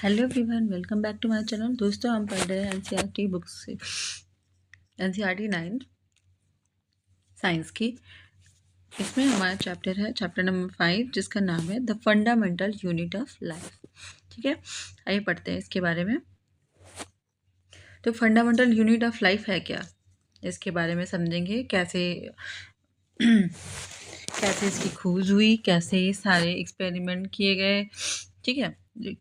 Hello everyone, welcome back to my channel. दोस्तों, हम पढ़ रहे हैं एनसीईआरटी बुक्स से एनसीईआरटी 9 साइंस की। इसमें हमारा चैप्टर है चैप्टर नंबर 5, जिसका नाम है the fundamental unit of life. ठीक है, आइए पढ़ते हैं इसके बारे में। तो फंडामेंटल यूनिट ऑफ लाइफ है क्या, इसके बारे में समझेंगे। कैसे कैसे इसकी खोज हुई, कैसे सारे एक्सपेरिमेंट किए गए, ठीक है,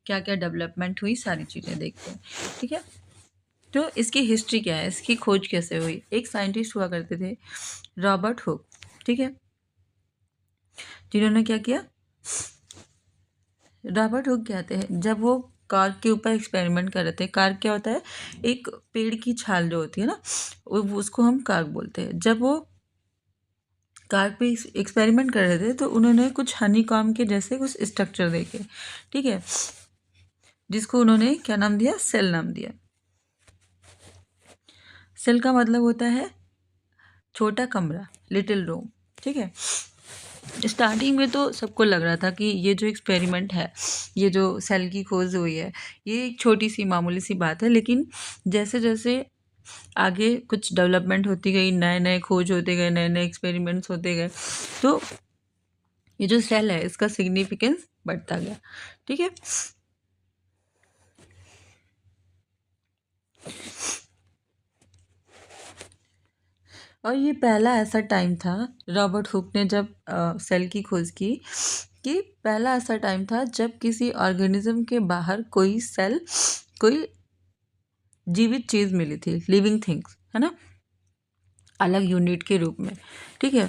क्या क्या डेवलपमेंट हुई, सारी चीज़ें देखते हैं। ठीक है, तो इसकी हिस्ट्री क्या है, इसकी खोज कैसे हुई। एक साइंटिस्ट हुआ करते थे, रॉबर्ट हुक। ठीक है, जिन्होंने क्या किया, रॉबर्ट हुक कहते हैं, जब वो कार के ऊपर एक्सपेरिमेंट कर रहे थे। कार क्या होता है, एक पेड़ की छाल जो होती है ना, उसको हम कार बोलते हैं। जब वो कार पे एक्सपेरिमेंट कर रहे थे तो उन्होंने कुछ हनी कॉम्ब के जैसे कुछ स्ट्रक्चर देखे। ठीक है, जिसको उन्होंने क्या नाम दिया, सेल नाम दिया। सेल का मतलब होता है छोटा कमरा, लिटिल रूम। ठीक है, स्टार्टिंग में तो सबको लग रहा था कि ये जो एक्सपेरिमेंट है, ये जो सेल की खोज हुई है, ये एक छोटी सी मामूली सी बात है। लेकिन जैसे जैसे आगे कुछ डेवलपमेंट होती गई, नए नए खोज होते गए, नए नए एक्सपेरिमेंट्स होते गए, तो ये जो सेल है इसका सिग्निफिकेंस बढ़ता गया। ठीक है, और ये पहला ऐसा टाइम था, रॉबर्ट हुक ने जब सेल की खोज की, कि पहला ऐसा टाइम था जब किसी ऑर्गेनिज्म के बाहर कोई सेल, कोई जीवित चीज़ मिली थी, लिविंग थिंग्स, है ना, अलग यूनिट के रूप में। ठीक है,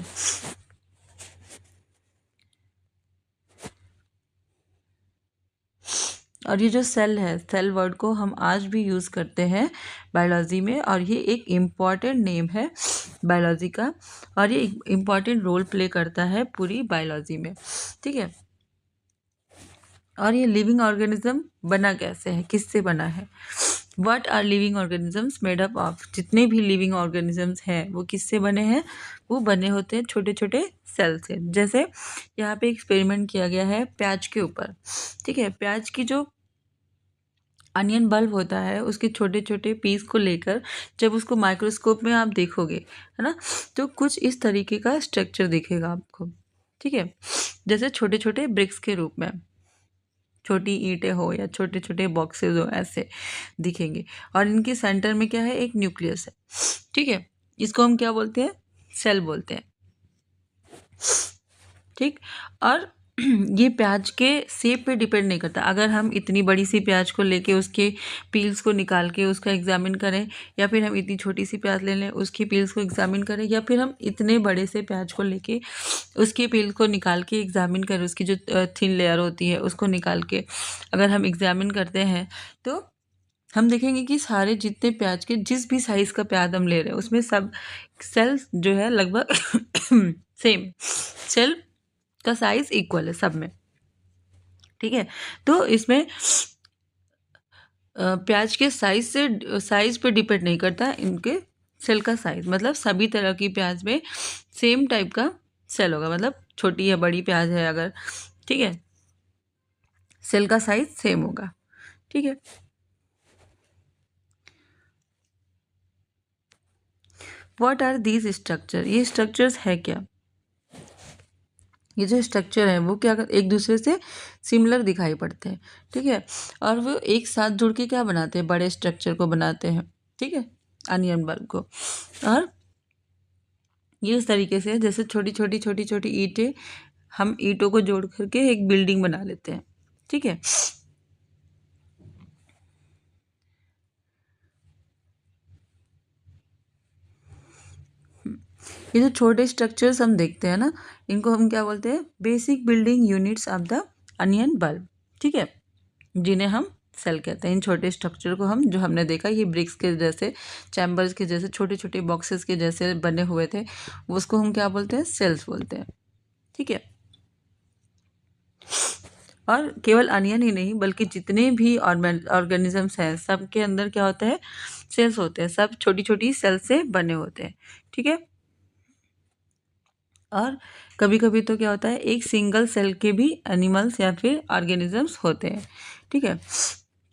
और ये जो सेल है, सेल वर्ड को हम आज भी यूज़ करते हैं बायोलॉजी में, और ये एक इम्पॉर्टेंट नेम है बायोलॉजी का, और ये एक इम्पॉर्टेंट रोल प्ले करता है पूरी बायोलॉजी में। ठीक है, और ये लिविंग ऑर्गेनिज्म बना कैसे है, किससे बना है। What are living organisms made up of, जितने भी लिविंग ऑर्गेनिजम्स हैं वो किससे बने हैं, वो बने होते हैं छोटे छोटे सेल से। जैसे यहाँ पे एक्सपेरिमेंट किया गया है प्याज के ऊपर। ठीक है, प्याज की जो अनियन बल्ब होता है, उसके छोटे छोटे पीस को लेकर जब उसको माइक्रोस्कोप में आप देखोगे, है ना, तो कुछ इस तरीके का स्ट्रक्चर दिखेगा आपको। ठीक है, जैसे छोटे छोटे ब्रिक्स के रूप में, छोटी ईंटें हो या छोटे छोटे बॉक्सेस हो, ऐसे दिखेंगे। और इनके सेंटर में क्या है, एक न्यूक्लियस है। ठीक है, इसको हम क्या बोलते हैं, सेल बोलते हैं। ठीक, और ये प्याज के शेप पे डिपेंड नहीं करता। अगर हम इतनी बड़ी सी प्याज को लेके उसके पील्स को निकाल के उसका एग्जामिन करें, या फिर हम इतनी छोटी सी प्याज ले लें उसकी पील्स को एग्जामिन करें, या फिर हम इतने बड़े से प्याज को लेके उसके पील्स को निकाल के एग्जामिन करें, उसकी जो थिन लेयर होती है उसको निकाल के अगर हम एग्जामिन करते हैं, तो हम देखेंगे कि सारे जितने प्याज के, जिस भी साइज़ का प्याज हम ले रहे हैं, उसमें सब सेल्स जो है लगभग सेम, सेल का साइज इक्वल है सब में। ठीक है, तो इसमें प्याज के साइज पे डिपेंड नहीं करता इनके सेल का साइज। मतलब सभी तरह की प्याज में सेम टाइप का सेल होगा, मतलब छोटी या बड़ी प्याज है अगर, ठीक है, सेल का साइज सेम होगा। ठीक है, व्हाट आर दीज स्ट्रक्चर, ये स्ट्रक्चर्स है क्या। ये जो स्ट्रक्चर है वो क्या एक दूसरे से सिमिलर दिखाई पड़ते हैं। ठीक है, और वो एक साथ जुड़ के क्या बनाते हैं, बड़े स्ट्रक्चर को बनाते हैं। ठीक है, अनियन बल्ब को। और ये इस तरीके से जैसे छोटी छोटी छोटी छोटी ईंटें, हम ईंटों को जोड़ करके एक बिल्डिंग बना लेते हैं। ठीक है, ये जो छोटे स्ट्रक्चर्स हम देखते हैं ना, इनको हम क्या बोलते हैं, basic building units of the onion bulb. ठीक है, जिन्हें हम सेल कहते हैं। इन छोटे स्ट्रक्चर को हम, जो हमने देखा ये ब्रिक्स के जैसे, चैम्बर्स के जैसे, छोटे छोटे बॉक्सेस के जैसे बने हुए थे, उसको हम क्या बोलते हैं, सेल्स बोलते हैं। ठीक है, और केवल अनियन ही नहीं बल्कि जितने भी ऑर्गेनिजम्स हैं सब के अंदर क्या होता है, सेल्स होते हैं। सब छोटी छोटी सेल्स से बने होते हैं। ठीक है, और कभी कभी तो क्या होता है, एक सिंगल सेल के भी एनिमल्स या फिर ऑर्गेनिजम्स होते हैं। ठीक है,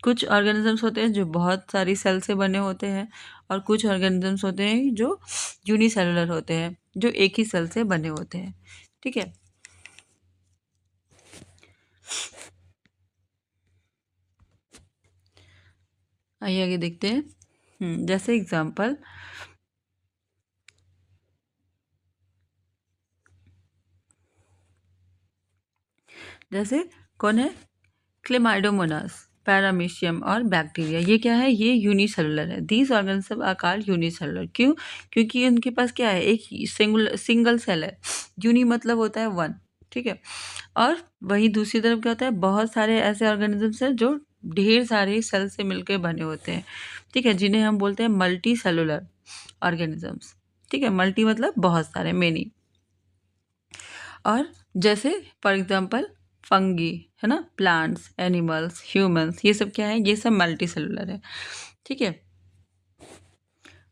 कुछ ऑर्गेनिजम्स होते हैं जो बहुत सारी सेल से बने होते हैं और कुछ ऑर्गेनिजम्स होते हैं जो यूनिसेलुलर होते हैं, जो एक ही सेल से बने होते हैं। ठीक है, आइए आगे देखते हैं। जैसे एग्जांपल, जैसे कौन है, क्लेमाइडोमोनास, पैरामीशियम और बैक्टीरिया। ये क्या है, ये यूनिसेलुलर है। These organism are called unicellular. क्यों? क्योंकि उनके पास क्या है, एक सिंगल सेल है। यूनि मतलब होता है वन, ठीक है। और वही दूसरी तरफ क्या होता है, बहुत सारे ऐसे ऑर्गेनिजम्स हैं जो ढेर सारे सेल से मिलकर बने होते हैं, ठीक है, जिन्हें हम बोलते हैं मल्टी सेलुलर ऑर्गेनिजम्स। ठीक है, मल्टी मतलब बहुत सारे, मेनी। और जैसे फॉर एग्जांपल फंगी, है ना, प्लांट्स, एनिमल्स, ह्यूमंस, ये सब क्या है, ये सब मल्टी सेलुलर है। ठीक है,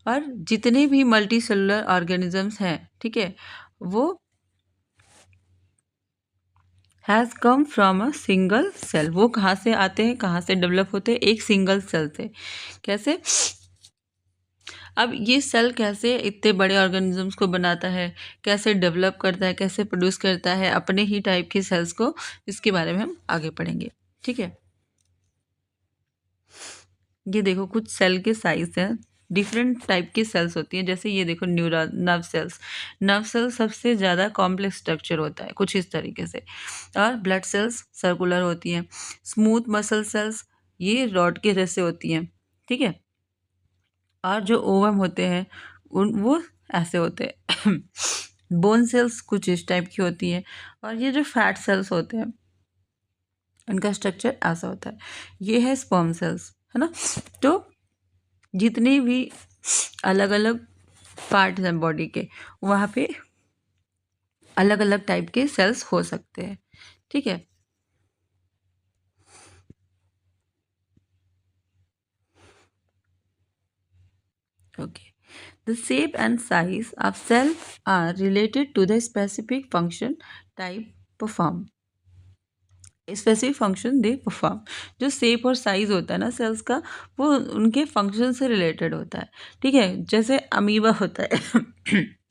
और जितने भी मल्टी सेलुलर ऑर्गेनिजम्स हैं, ठीक है, वो has come from a single cell. वो कहाँ से आते हैं, कहाँ से डेवलप होते हैं, एक सिंगल सेल से। कैसे? अब ये सेल कैसे इतने बड़े ऑर्गेनिजम्स को बनाता है, कैसे डेवलप करता है, कैसे प्रोड्यूस करता है अपने ही टाइप के सेल्स को, इसके बारे में हम आगे पढ़ेंगे। ठीक है, ये देखो कुछ सेल के साइज हैं, डिफरेंट टाइप की सेल्स होती हैं। जैसे ये देखो neuron, nerve cells. Nerve cell सबसे ज़्यादा कॉम्प्लेक्स स्ट्रक्चर होता है कुछ इस तरीके से। और ब्लड सेल्स सर्कुलर होती हैं। स्मूथ मसल सेल्स ये रॉड के जैसे होती हैं, ठीक है। और जो ओवम होते हैं उन वो ऐसे होते हैं। बोन सेल्स कुछ इस टाइप की होती हैं। और ये जो फैट सेल्स होते हैं इनका स्ट्रक्चर ऐसा होता है। ये है स्पर्म सेल्स, है ना। तो जितने भी अलग अलग पार्ट हैं बॉडी के, वहाँ पे अलग अलग टाइप के सेल्स हो सकते हैं। ठीक है, okay. The shape and size of cell are related to the specific function type perform. Specific function they perform. जो शेप और साइज होता है ना सेल्स का, वो उनके फंक्शन से रिलेटेड होता है। ठीक है, जैसे अमीबा होता है।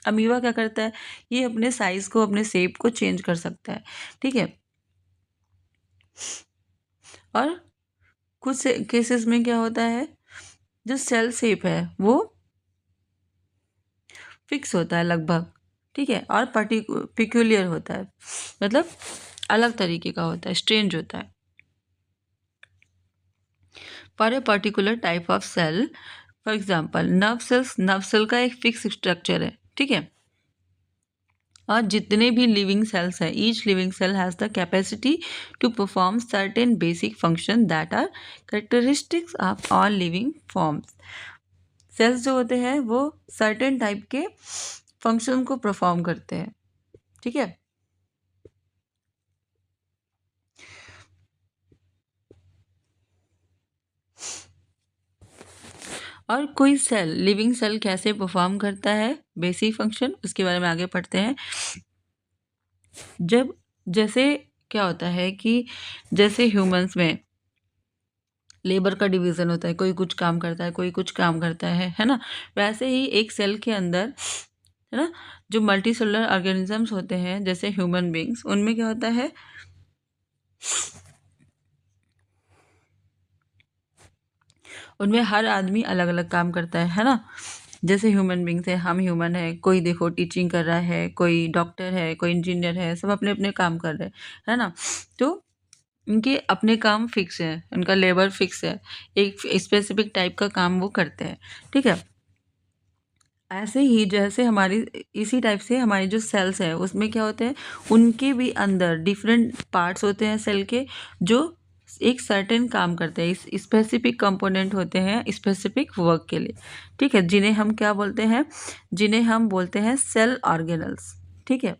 अमीबा क्या करता है, ये अपने साइज को, अपने शेप को चेंज कर सकता है। ठीक है, और कुछ केसेस में क्या होता है, जो सेल शेप है वो फिक्स होता है लगभग, ठीक है, और पिक्यूलियर होता है, मतलब अलग तरीके का होता है, स्ट्रेंज होता है। For a particular type of cell, for example nerve cells, nerve cell का एक फिक्स स्ट्रक्चर है, ठीक है। और जितने भी लिविंग सेल्स हैं, each living cell has the capacity to perform certain basic function that are characteristics of all living forms. Cells जो होते हैं वो सर्टेन टाइप के फंक्शन को परफॉर्म करते हैं, ठीक है। और कोई सेल, लिविंग सेल कैसे परफॉर्म करता है बेसिक फंक्शन, उसके बारे में आगे पढ़ते हैं। जब जैसे क्या होता है कि जैसे ह्यूमंस में लेबर का डिवीज़न होता है, कोई कुछ काम करता है, कोई कुछ काम करता है ना। वैसे ही एक सेल के अंदर, है ना, जो मल्टी सेलुलर ऑर्गेनिजम्स होते हैं जैसे ह्यूमन बींग्स, उनमें क्या होता है, उनमें हर आदमी अलग अलग काम करता है ना। जैसे ह्यूमन बींग्स है, हम ह्यूमन है, कोई देखो टीचिंग कर रहा है, कोई डॉक्टर है, कोई इंजीनियर है, सब अपने अपने काम कर रहे हैं, है ना। तो इनके अपने काम फिक्स है, इनका लेबर फिक्स है, एक स्पेसिफिक टाइप का काम वो करते हैं, ठीक है। ऐसे ही जैसे हमारी, इसी टाइप से हमारी जो सेल्स है उसमें क्या होते हैं, उनके भी अंदर डिफरेंट पार्ट्स होते हैं सेल के, जो एक सर्टेन काम करते हैं, इस स्पेसिफिक कंपोनेंट होते हैं स्पेसिफिक वर्क के लिए, ठीक है, जिन्हें हम क्या बोलते हैं, जिन्हें हम बोलते हैं सेल ऑर्गेनल्स, ठीक है।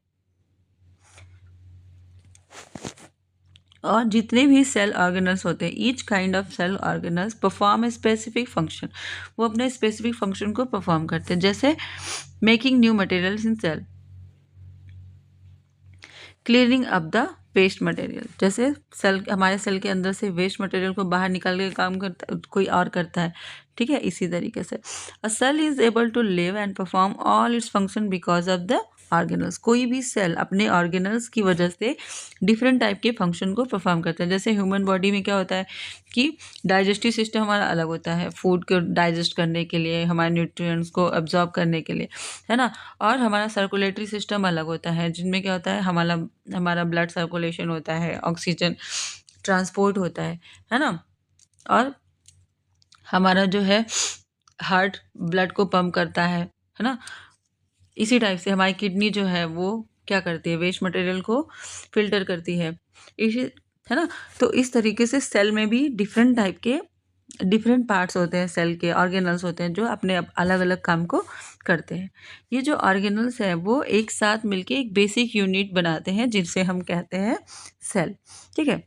और जितने भी सेल ऑर्गेनल्स होते हैं, each kind of cell organelles perform a specific function. वो अपने स्पेसिफिक फंक्शन को परफॉर्म करते हैं। जैसे making new materials in cell, clearing up the waste material, जैसे सेल, हमारे सेल के अंदर से वेस्ट मटेरियल को बाहर निकाल के काम करता कोई और करता है, ठीक है। इसी तरीके से a cell is able to live and perform all its function because of the organelles. कोई भी सेल अपने ऑर्गेनल्स की वजह से डिफरेंट टाइप के फंक्शन को परफॉर्म करता है। जैसे ह्यूमन बॉडी में क्या होता है कि डाइजेस्टिव सिस्टम हमारा अलग होता है, फूड को डाइजेस्ट करने के लिए, हमारे न्यूट्रिएंट्स को अब्जॉर्ब करने के लिए, है ना। और हमारा सर्कुलेटरी सिस्टम अलग होता है, जिनमें क्या होता है, हमारा हमारा ब्लड सर्कुलेशन होता है, ऑक्सीजन ट्रांसपोर्ट होता है ना। और हमारा जो है हार्ट ब्लड को पंप करता है ना। इसी टाइप से हमारी किडनी जो है वो क्या करती है, वेस्ट मटेरियल को फिल्टर करती है, इसी, है ना। तो इस तरीके से सेल में भी डिफरेंट टाइप के डिफरेंट पार्ट्स होते हैं, सेल के ऑर्गेनल्स होते हैं जो अपने अलग अलग काम को करते हैं। ये जो ऑर्गेनल्स हैं वो एक साथ मिलके एक बेसिक यूनिट बनाते हैं जिसे हम कहते हैं सेल, ठीक है।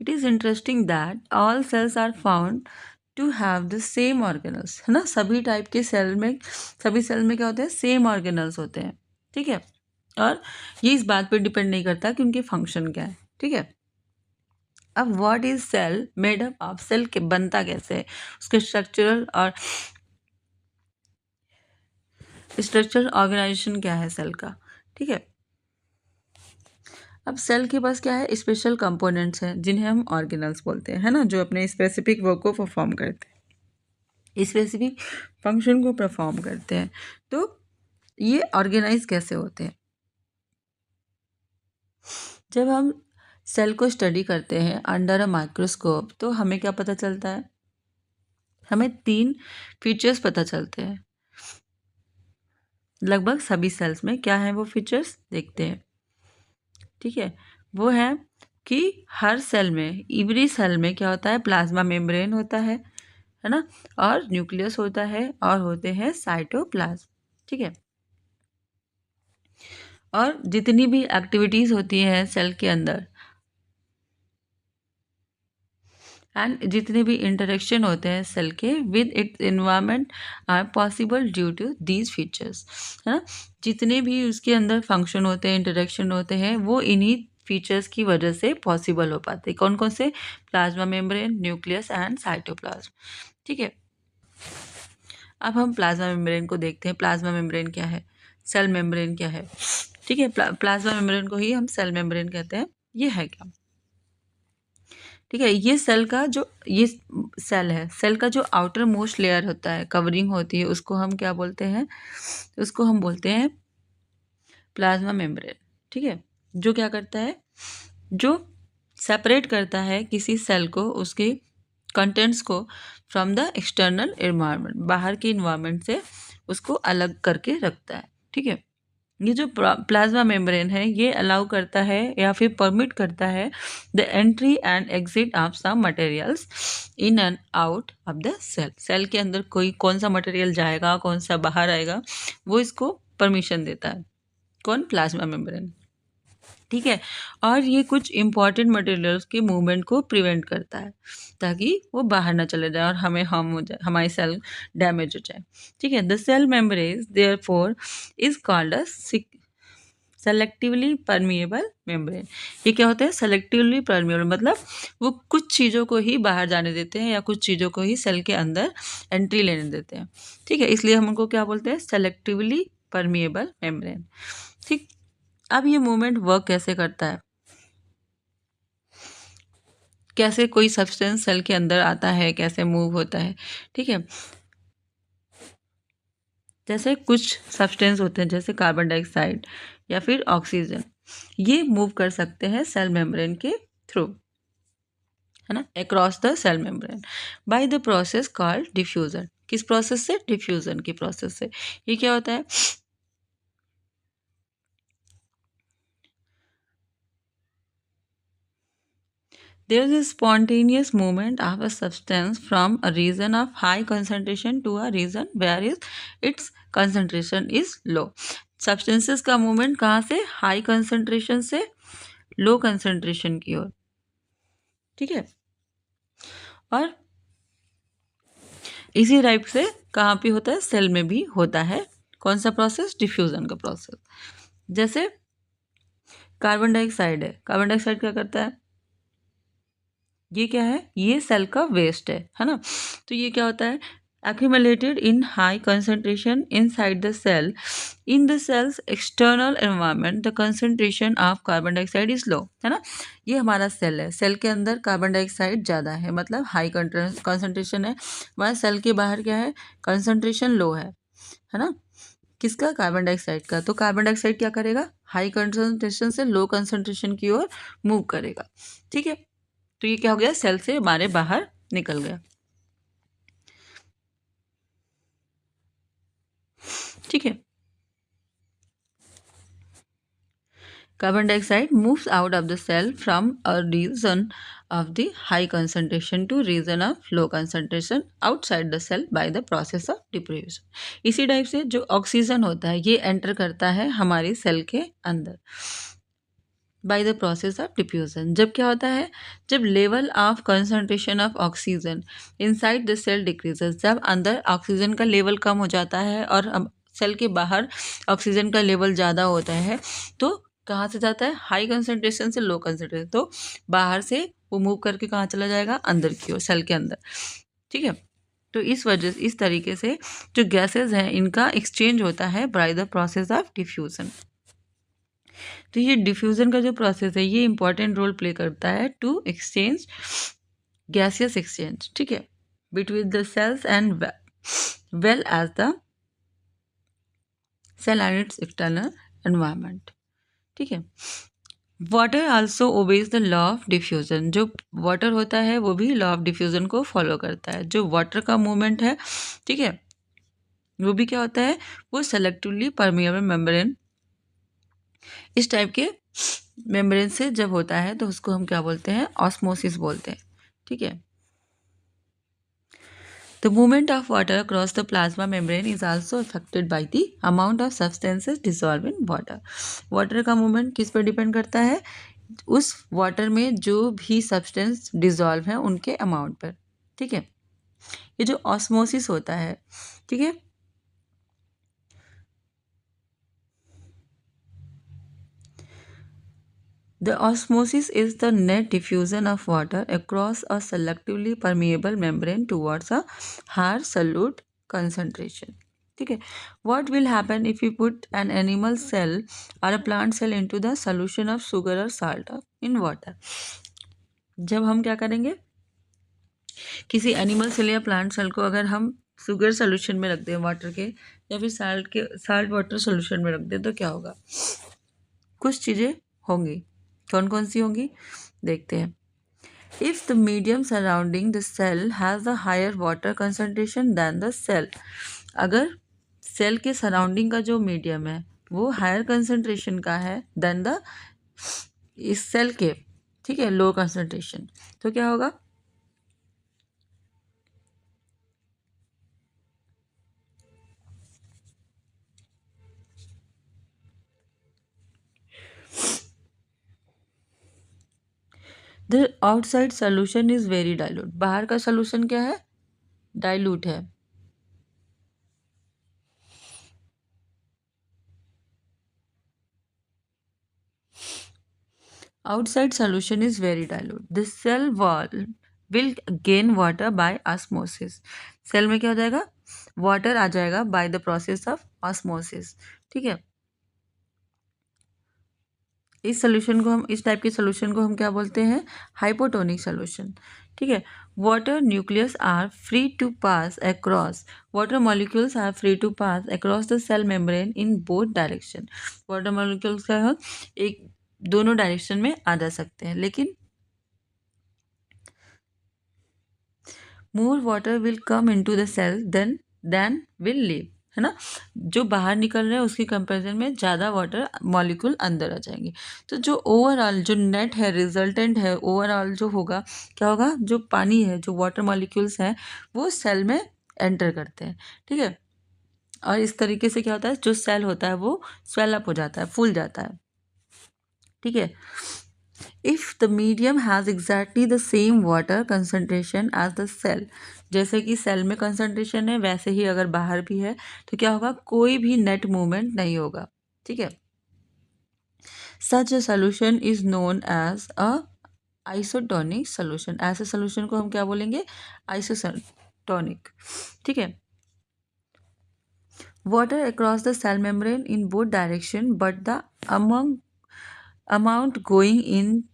It is interesting that all cells are found to have the same organelles, है ना। सभी सेल में क्या होते हैं, सेम ऑर्गेनल्स होते हैं, ठीक है। और ये इस बात पर डिपेंड नहीं करता कि उनके फंक्शन क्या है, ठीक है। अब what is cell made up of, cell के बनता कैसे है, उसके स्ट्रक्चरल ऑर्गेनाइजेशन क्या है सेल का, ठीक है। अब सेल के पास क्या है, स्पेशल कंपोनेंट्स हैं जिन्हें हम ऑर्गेनल्स बोलते हैं, है ना, जो अपने स्पेसिफिक वर्क को परफॉर्म करते हैं, स्पेसिफिक फंक्शन को परफॉर्म करते हैं। तो ये ऑर्गेनाइज कैसे होते हैं, जब हम सेल को स्टडी करते हैं अंडर अ माइक्रोस्कोप तो हमें क्या पता चलता है, हमें 3 फीचर्स पता चलते हैं। लगभग सभी सेल्स में क्या है वो फीचर्स देखते हैं, ठीक है। वो है कि हर सेल में, एवरी सेल में क्या होता है, प्लाज्मा मेम्ब्रेन होता है ना, और न्यूक्लियस होता है, और होते हैं साइटोप्लाज्म, ठीक है। और जितनी भी एक्टिविटीज़ होती हैं सेल के अंदर एंड जितने भी इंटरेक्शन होते हैं सेल के with its environment are possible due to these features, है ना। जितने भी उसके अंदर फंक्शन होते हैं, इंटरेक्शन होते हैं, वो इन्हीं फीचर्स की वजह से पॉसिबल हो पाते हैं। कौन कौन से, plasma membrane, nucleus and cytoplasm, ठीक है। अब हम प्लाज्मा मेम्ब्रेन को देखते हैं। प्लाज्मा मेम्ब्रेन क्या है, सेल मेम्ब्रेन क्या है, ठीक है। प्लाज्मा मेम्ब्रेन को ही हम सेल मेम्ब्रेन कहते हैं। ये है क्या, ठीक है। ये सेल का जो ये सेल है, सेल का जो आउटर मोस्ट लेयर होता है, कवरिंग होती है, उसको हम क्या बोलते हैं, उसको हम बोलते हैं प्लाज्मा मेम्ब्रेन, ठीक है। जो क्या करता है, जो सेपरेट करता है किसी सेल को, उसके कंटेंट्स को फ्रॉम द एक्सटर्नल एनवायरनमेंट, बाहर के इन्वायरमेंट से उसको अलग करके रखता है, ठीक है। ये जो प्लाज्मा मेम्ब्रेन है ये अलाउ करता है या फिर परमिट करता है the entry and exit of some materials in and out of the cell. Cell के अंदर कोई कौन सा मटेरियल जाएगा, कौन सा बाहर आएगा, वो इसको परमिशन देता है। कौन, प्लाज्मा मेम्ब्रेन, ठीक है। और ये कुछ इंपॉर्टेंट मटेरियल्स के मूवमेंट को प्रिवेंट करता है ताकि वो बाहर ना चले जाए और हमें हार्म हो जाए, हमारी सेल डैमेज हो जाए, ठीक है। The cell membrane therefore is called a selectively permeable membrane. ये क्या होता है, सेलेक्टिवली परमिएबल, मतलब वो कुछ चीज़ों को ही बाहर जाने देते हैं या कुछ चीज़ों को ही सेल के अंदर एंट्री लेने देते हैं, ठीक है। इसलिए हम उनको क्या बोलते हैं, सेलेक्टिवली परमिएबल मेम्ब्रेन, ठीक। अब ये मूवमेंट वर्क कैसे करता है, कैसे कोई सब्सटेंस सेल के अंदर आता है, कैसे मूव होता है, ठीक है। जैसे कुछ सब्सटेंस होते हैं जैसे कार्बन डाइऑक्साइड या फिर ऑक्सीजन, ये मूव कर सकते हैं सेल मेम्ब्रेन के थ्रू, है ना, across the cell membrane by the process called diffusion. किस प्रोसेस से, डिफ्यूजन की प्रोसेस से। ये क्या होता है, there is a spontaneous movement of a substance from a region of high concentration to a region where its concentration is low। substances का movement कहाँ से, हाई concentration से लो concentration की ओर, ठीक है। और इसी टाइप से कहाँ पे होता है, सेल में भी होता है। कौन सा प्रोसेस, डिफ्यूजन का प्रोसेस। जैसे कार्बन डाइऑक्साइड है, कार्बन डाइऑक्साइड क्या करता है, ये क्या है, ये सेल का वेस्ट है ना। तो ये क्या होता है, accumulated in high concentration inside the cell. In the cell's external environment, the concentration of carbon dioxide is low, है ना। ये हमारा सेल है, सेल के अंदर कार्बन डाइऑक्साइड ज़्यादा है, मतलब हाई कंसंट्रेशन है। वहाँ सेल के बाहर क्या है, कंसंट्रेशन लो है ना, किसका, कार्बन डाइऑक्साइड का। तो कार्बन डाइऑक्साइड क्या करेगा, हाई कंसंट्रेशन से लो कंसंट्रेशन की ओर मूव करेगा, ठीक है। तो ये क्या हो गया, सेल से हमारे बाहर निकल गया, ठीक है। Carbon dioxide moves out of the cell from a region of the high concentration to region of low concentration outside the cell by the process of diffusion. इसी टाइप से जो ऑक्सीजन होता है ये एंटर करता है हमारी सेल के अंदर by the process of diffusion. जब क्या होता है, जब level of concentration of oxygen inside the cell decreases, जब अंदर ऑक्सीजन का लेवल कम हो जाता है और अब सेल के बाहर ऑक्सीजन का लेवल ज़्यादा होता है, तो कहाँ से जाता है, हाई कंसंट्रेशन से लो कंसंट्रेशन, तो बाहर से वो मूव करके कहाँ चला जाएगा, अंदर की ओर, सेल के अंदर, ठीक है। तो इस वजह से, इस तरीके से जो गैसेज हैं इनका एक्सचेंज होता है by the process of diffusion. तो ये डिफ्यूजन का जो प्रोसेस है ये इंपॉर्टेंट रोल प्ले करता है टू एक्सचेंज, गैसियस एक्सचेंज, ठीक है, between the cells and well as the cell and its external environment, ठीक है। Water also obeys the law of diffusion, जो वाटर होता है वो भी लॉ ऑफ डिफ्यूजन को फॉलो करता है। जो वाटर का मूवमेंट है, ठीक है, वो भी क्या होता है, वो सेलेक्टिवली परमिएबल मेम्ब्रेन, इस टाइप के मेम्ब्रेन से जब होता है तो उसको हम क्या बोलते हैं, ऑस्मोसिस बोलते हैं, ठीक है। The movement of water across the plasma membrane is also affected by the amount of substances dissolved in water. Water का मूवमेंट किस पर डिपेंड करता है, उस वाटर में जो भी सब्सटेंस डिजॉल्व है उनके अमाउंट पर, ठीक है। ये जो ऑस्मोसिस होता है, ठीक है, the osmosis is the net diffusion of water across a selectively permeable membrane towards a higher solute concentration, ठीक है। What will happen if you put an animal cell or a plant cell into the solution of sugar or salt in water? जब हम क्या करेंगे, किसी animal cell या plant cell को अगर हम शुगर सोल्यूशन में रख दें वाटर के, या फिर साल्ट वाटर सोल्यूशन में रख दें, तो क्या होगा, कुछ चीज़ें होंगी। कौन कौन सी होंगी, देखते हैं। If the medium surrounding the cell has a higher water concentration than the cell, अगर सेल के सराउंडिंग का जो मीडियम है वो हायर कंसंट्रेशन का है दैन द इस सेल के, ठीक है, लो कंसंट्रेशन, तो क्या होगा, the outside solution is very dilute, बाहर का सोल्यूशन क्या है, डाइल्यूट है। Outside solution is very dilute. The cell wall will gain water by osmosis. Cell में क्या हो जाएगा, वाटर आ जाएगा by the process of osmosis, ठीक है। इस सोल्यूशन को हम, इस टाइप के सोल्यूशन को हम क्या बोलते हैं, हाइपोटोनिक सोल्यूशन, ठीक है। Water nucleus are free to pass across, water molecules are free to pass across the cell membrane in both direction. Water molecules का हम एक दोनों डायरेक्शन में आ जा सकते हैं, लेकिन more water will come into the cell than will leave, है ना। जो बाहर निकल रहे हैं उसकी कंपैरिजन में ज़्यादा वाटर मॉलिक्यूल अंदर आ जाएंगे। तो जो ओवरऑल जो नेट है, रिजल्टेंट है, ओवरऑल जो होगा, क्या होगा, जो पानी है, जो वाटर मॉलिक्यूल्स हैं वो सेल में एंटर करते हैं, ठीक है। और इस तरीके से क्या होता है, जो सेल होता है वो स्वेल अप हो जाता है, फूल जाता है, ठीक है। If the medium has exactly the same water concentration as the cell, जैसे कि सेल में कंसंट्रेशन है वैसे ही अगर बाहर भी है तो क्या होगा, कोई भी नेट मूवमेंट नहीं होगा। ठीक है, such a solution is known as a isotonic solution. ऐसे सोल्यूशन को हम क्या बोलेंगे, आइसोटोनिक। ठीक है, water across the cell membrane in both direction but the amount going in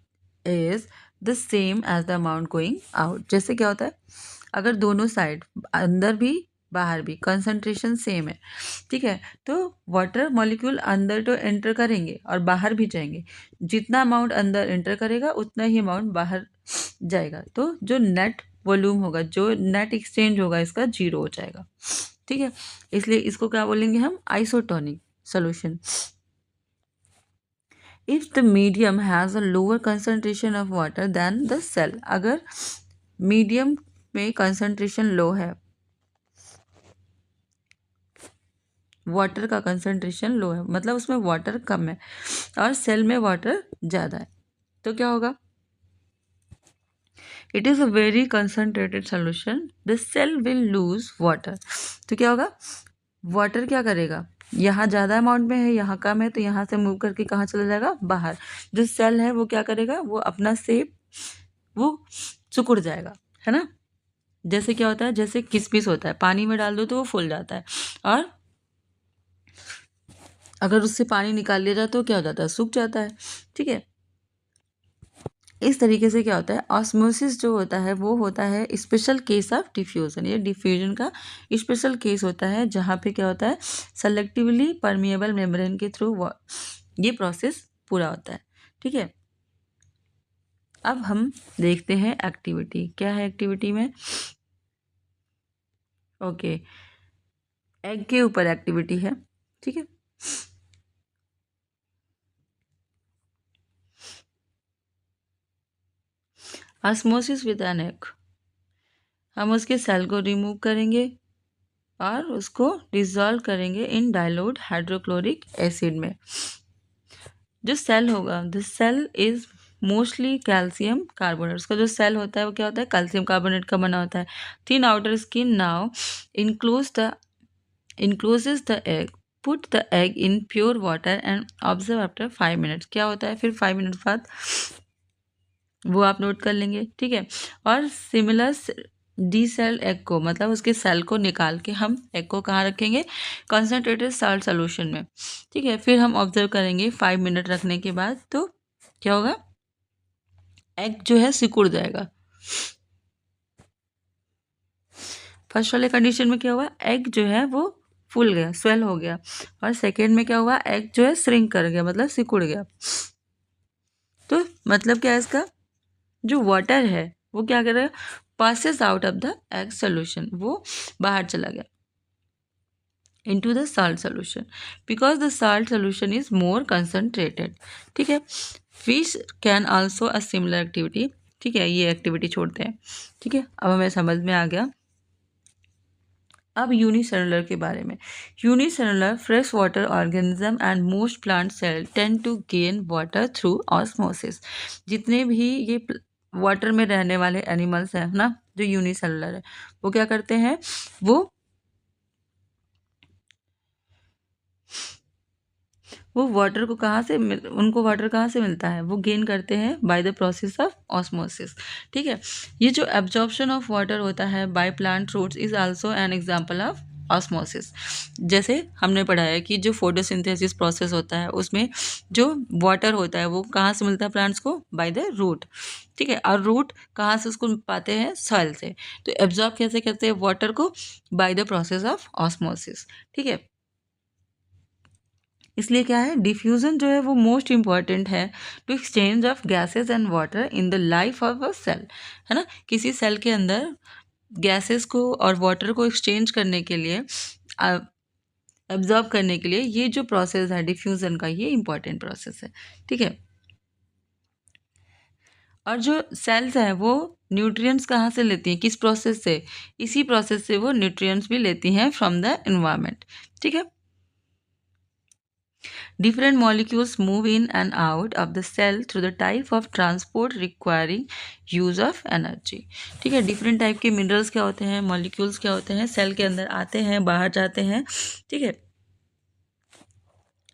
is the same as the amount going out. जैसे क्या होता है, अगर दोनों साइड अंदर भी बाहर भी कंसंट्रेशन सेम है, ठीक है, तो वाटर मॉलिक्यूल अंदर तो एंटर करेंगे और बाहर भी जाएंगे। जितना अमाउंट अंदर एंटर करेगा उतना ही अमाउंट बाहर जाएगा, तो जो नेट वॉल्यूम होगा, जो नेट एक्सचेंज होगा, इसका 0 हो जाएगा। ठीक है, इसलिए इसको क्या बोलेंगे हम, isotonic solution. If the medium has a lower concentration of water than the cell, अगर मीडियम में कंसंट्रेशन लो है, वाटर का कंसंट्रेशन लो है, मतलब उसमें वाटर कम है और सेल में वाटर ज़्यादा है, तो क्या होगा, it is a very concentrated solution, the cell will lose water. तो क्या होगा, वाटर क्या करेगा, यहाँ ज़्यादा अमाउंट में है, यहाँ कम है, तो यहाँ से मूव करके कहाँ चला जाएगा, बाहर। जो सेल है वो क्या करेगा, वो अपना शेप वो सिकुड़ जाएगा, है ना। जैसे क्या होता है, जैसे किसमिस होता है, पानी में डाल दो तो वो फूल जाता है, और अगर उससे पानी निकाल लिया जाए तो क्या हो जाता है, सूख जाता है। ठीक है, इस तरीके से क्या होता है, ऑस्मोसिस जो होता है वो होता है स्पेशल केस ऑफ डिफ्यूजन। ये डिफ्यूजन का स्पेशल केस होता है जहाँ पे क्या होता है, सेलेक्टिवली परमिएबल मेम्ब्रेन के थ्रू ये प्रोसेस पूरा होता है। ठीक है, अब हम देखते हैं एक्टिविटी क्या है। एक्टिविटी में ओके, एग के ऊपर एक्टिविटी है। ठीक है, ऑस्मोसिस विद एन एग, हम उसके सेल को रिमूव करेंगे और उसको डिसॉल्व करेंगे इन डाइल्यूट हाइड्रोक्लोरिक एसिड में। जो सेल होगा, the shell is mostly calcium carbonate. उसका जो सेल होता है वो क्या होता है, कैल्शियम कार्बोनेट का बना होता है। Thin outer skin now encloses the egg, put the egg in pure water and observe after 5 minutes. क्या होता है फिर 5 मिनट बाद, वो आप नोट कर लेंगे। ठीक है, और सिमिलर डी सेल एग को, मतलब उसके सेल को निकाल के हम एग को कहाँ रखेंगे, कंसनट्रेटेड साल्ट सोल्यूशन में। ठीक है, फिर हम ऑब्जर्व करेंगे 5 मिनट रखने के बाद, तो क्या होगा, एग जो है सिकुड़ जाएगा। फर्स्ट वाले कंडीशन में क्या हुआ, एग जो है वो फूल गया, स्वेल हो गया, और सेकेंड में क्या हुआ, एग जो है श्रिंक कर गया, मतलब सिकुड़ गया। तो मतलब क्या है इसका, जो वाटर है वो क्या करेगा, passes out of the egg solution, वो बाहर चला गया into the salt solution because the salt solution is more concentrated। ठीक है, fish can also a similar activity। ठीक है, ये एक्टिविटी छोड़ते हैं। ठीक है, अब हमें समझ में आ गया। अब यूनिसेलुलर के बारे में, unicellular fresh water organism and most plant cell tend to gain water through osmosis. जितने भी ये वाटर में रहने वाले एनिमल्स हैं ना, जो यूनिसेलुलर है, वो क्या करते हैं, वो वाटर को कहाँ से उनको वाटर कहाँ से मिलता है, वो गेन करते हैं by the process of osmosis. ठीक है, ये जो एब्जॉर्प्शन ऑफ वाटर होता है by plant roots is also an example of osmosis. जैसे हमने पढ़ा है कि जो फोटोसिंथेसिस प्रोसेस होता है उसमें जो वाटर होता है वो कहाँ से मिलता है प्लांट्स को, बाय द रूट। ठीक है, और रूट कहाँ से उसको पाते हैं, सॉइल से। तो एब्जॉर्ब कैसे करते हैं वाटर को, by the process of osmosis. ठीक है, इसलिए क्या है, डिफ्यूजन जो है वो मोस्ट इंपॉर्टेंट है to exchange of gases and water in the life of a cell, है ना। किसी सेल के अंदर गैसेस को और वाटर को एक्सचेंज करने के लिए, एब्जॉर्ब करने के लिए, ये जो प्रोसेस है डिफ्यूजन का, ये इंपॉर्टेंट प्रोसेस है। ठीक है, और जो सेल्स हैं वो न्यूट्रिएंट्स कहाँ से लेती हैं, किस प्रोसेस से, इसी प्रोसेस से वो न्यूट्रिएंट्स भी लेती हैं फ्रॉम द एनवायरनमेंट। ठीक है, Different molecules move in and out of the cell through the type of transport requiring use of energy. ठीक है, डिफरेंट टाइप के मिनरल्स क्या होते हैं, मॉलिक्यूल्स क्या होते हैं, सेल के अंदर आते हैं, बाहर जाते हैं, ठीक है,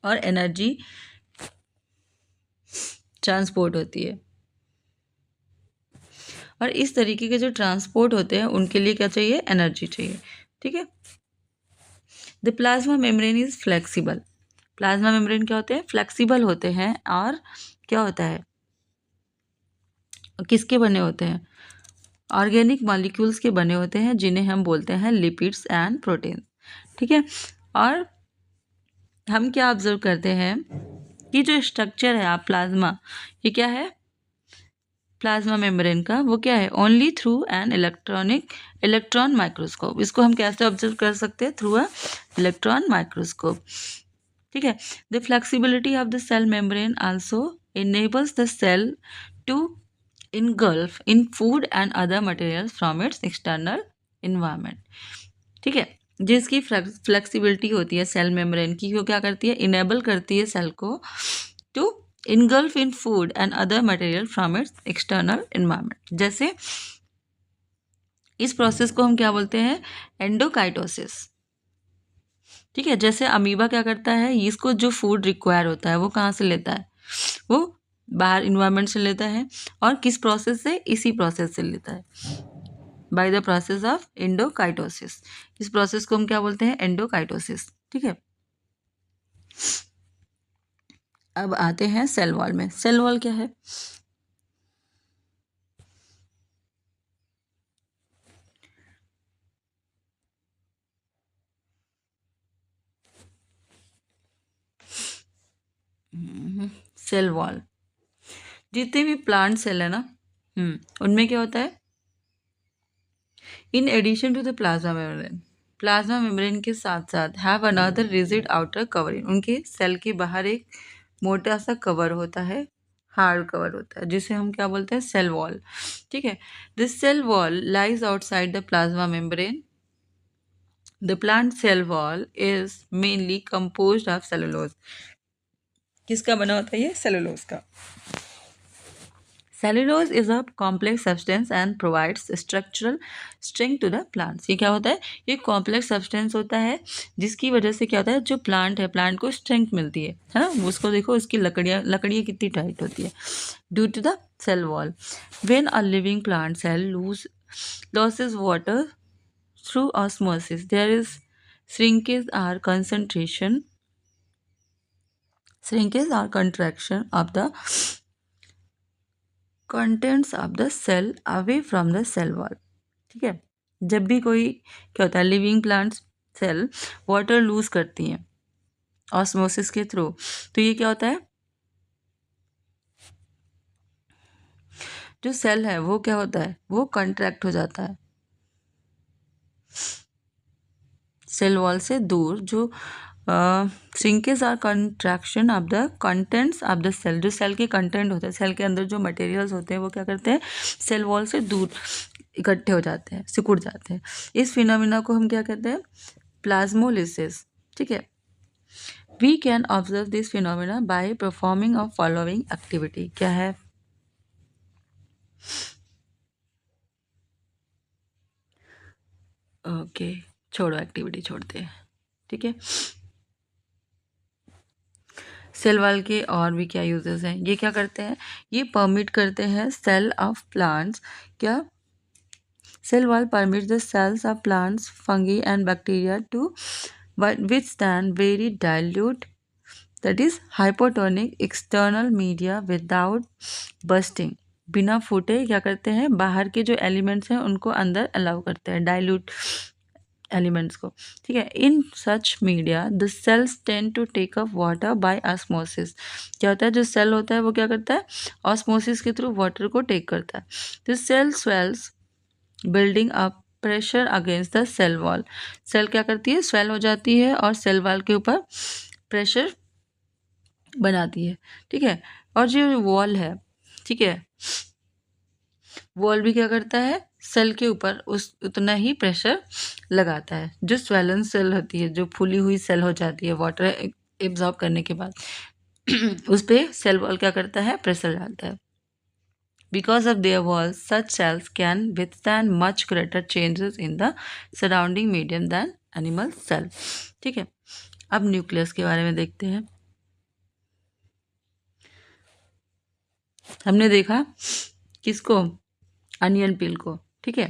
और एनर्जी ट्रांसपोर्ट होती है। और इस तरीके के जो ट्रांसपोर्ट होते हैं उनके लिए क्या चाहिए, एनर्जी चाहिए। ठीक है, the plasma membrane is flexible. Plasma membrane क्या होते हैं, फ्लेक्सिबल होते हैं, और क्या होता है, किसके बने होते हैं, ऑर्गेनिक मॉलिक्यूल्स के बने होते हैं, जिन्हें हम बोलते हैं लिपिड्स एंड प्रोटीन। ठीक है, और हम क्या ऑब्जर्व करते हैं कि जो स्ट्रक्चर है आप प्लाज्मा, ये क्या है, प्लाज्मा मेम्ब्रेन का, वो क्या है, only through an electron microscope. इसको हम कैसे ऑब्जर्व कर सकते हैं, थ्रू अ इलेक्ट्रॉन माइक्रोस्कोप। ठीक है, the flexibility of the cell membrane also enables the cell to engulf in food and other materials from its external environment। ठीक है, जिसकी फ्लेक्सिबिलिटी होती है सेल मेम्ब्रेन की, वो क्या करती है, इनेबल करती है सेल को to engulf in food and other material from its external environment। जैसे इस प्रोसेस को हम क्या बोलते हैं, एंडोकाइटोसिस। ठीक है, जैसे अमीबा क्या करता है, इसको जो फूड रिक्वायर होता है वो कहाँ से लेता है, वो बाहर इन्वायरमेंट से लेता है, और किस प्रोसेस से, इसी प्रोसेस से लेता है, बाय द प्रोसेस ऑफ एंडोकाइटोसिस। इस प्रोसेस को हम क्या बोलते हैं, एंडोकाइटोसिस। ठीक है, अब आते हैं सेल वॉल में। सेल वॉल क्या है, सेल वॉल, जितने भी प्लांट सेल है ना, उनमें क्या होता है, in addition to the plasma membrane के साथ साथ have another rigid outer covering, उनके सेल के बाहर एक मोटा सा कवर होता है, हार्ड कवर होता है, जिसे हम क्या बोलते हैं, सेल वॉल। ठीक है, this cell wall lies outside the plasma membrane. The plant cell wall is mainly composed of cellulose. किसका बना होता है ये, सेलुलोज का। Cellulose is a complex substance and provides structural strength to the plants. ये क्या होता है, ये कॉम्प्लेक्स सब्सटेंस होता है, जिसकी वजह से क्या होता है, जो प्लांट है, प्लांट को स्ट्रेंथ मिलती है ना। उसको देखो, उसकी लकड़ियाँ कितनी टाइट होती है, due to the cell wall. When a living plant cell loses water through osmosis, there is shrinkage or contraction of the contents of the cell away from the cell wall। ठीक है, जब भी कोई क्या होता है, living plants cell water lose करती हैं ऑस्मोसिस के थ्रू, तो ये क्या होता है, जो सेल है वो क्या होता है, वो कंट्रैक्ट हो जाता है सेल वॉल से दूर। जो shrinkage or contraction of the contents of the cell, जो सेल के कंटेंट होते हैं, सेल के अंदर जो मटेरियल्स होते हैं, वो क्या करते हैं, सेल वॉल से दूर इकट्ठे हो जाते हैं, सिकुड़ जाते हैं। इस फिनोमिना को हम क्या कहते हैं, प्लाज्मोलिसिस। ठीक है, we can observe this phenomena by performing of following activity. क्या है, ओके छोड़ो, एक्टिविटी छोड़ते हैं। ठीक है, सेल वॉल के और भी क्या यूजेस हैं, ये क्या करते हैं, ये परमिट करते हैं सेल ऑफ प्लांट्स, क्या, cell wall permit the cells of plants, fungi and bacteria to withstand very dilute, that is hypotonic external media without bursting। बिना फूटे क्या करते हैं, बाहर के जो एलिमेंट्स हैं उनको अंदर अलाउ करते हैं, डाइल्यूट एलिमेंट्स को। ठीक है, in such media the cells tend to take up water by osmosis. क्या होता है, जो सेल होता है वो क्या करता है, ऑस्मोसिस के थ्रू वाटर को टेक करता है। The cell swells building up pressure against the cell wall. Cell क्या करती है, स्वेल हो जाती है और सेल वॉल के ऊपर प्रेशर बनाती है। ठीक है, और जो वॉल है, ठीक है, वॉल भी क्या करता है, सेल के ऊपर उतना ही प्रेशर लगाता है। जो स्वेलन सेल होती है, जो फूली हुई सेल हो जाती है वाटर एब्जॉर्ब करने के बाद उस पर सेल वॉल क्या करता है, प्रेशर डालता है. Because of their walls, such cells can withstand much greater changes in the surrounding medium than animal cell. ठीक है. अब न्यूक्लियस के बारे में देखते हैं. हमने देखा किसको, अनियन पील को. ठीक है.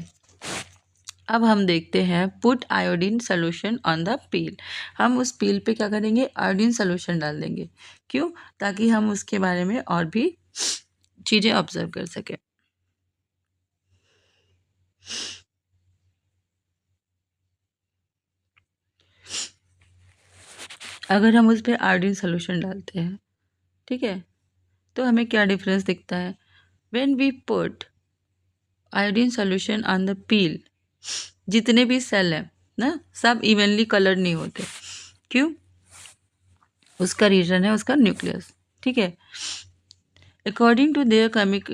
अब हम देखते हैं put iodine solution on the पील. हम उस पील पे क्या करेंगे, आयोडीन सोल्यूशन डाल देंगे. क्यों, ताकि हम उसके बारे में और भी चीज़ें ऑब्जर्व कर सकें. अगर हम उस पर आयोडीन सोल्यूशन डालते हैं, ठीक है, तो हमें क्या डिफरेंस दिखता है. When we put iodine solution on the peel, जितने भी सेल हैं ना, सब इवनली कलर्ड नहीं होते. क्यों, उसका रीजन है उसका न्यूक्लियस. ठीक है. According to their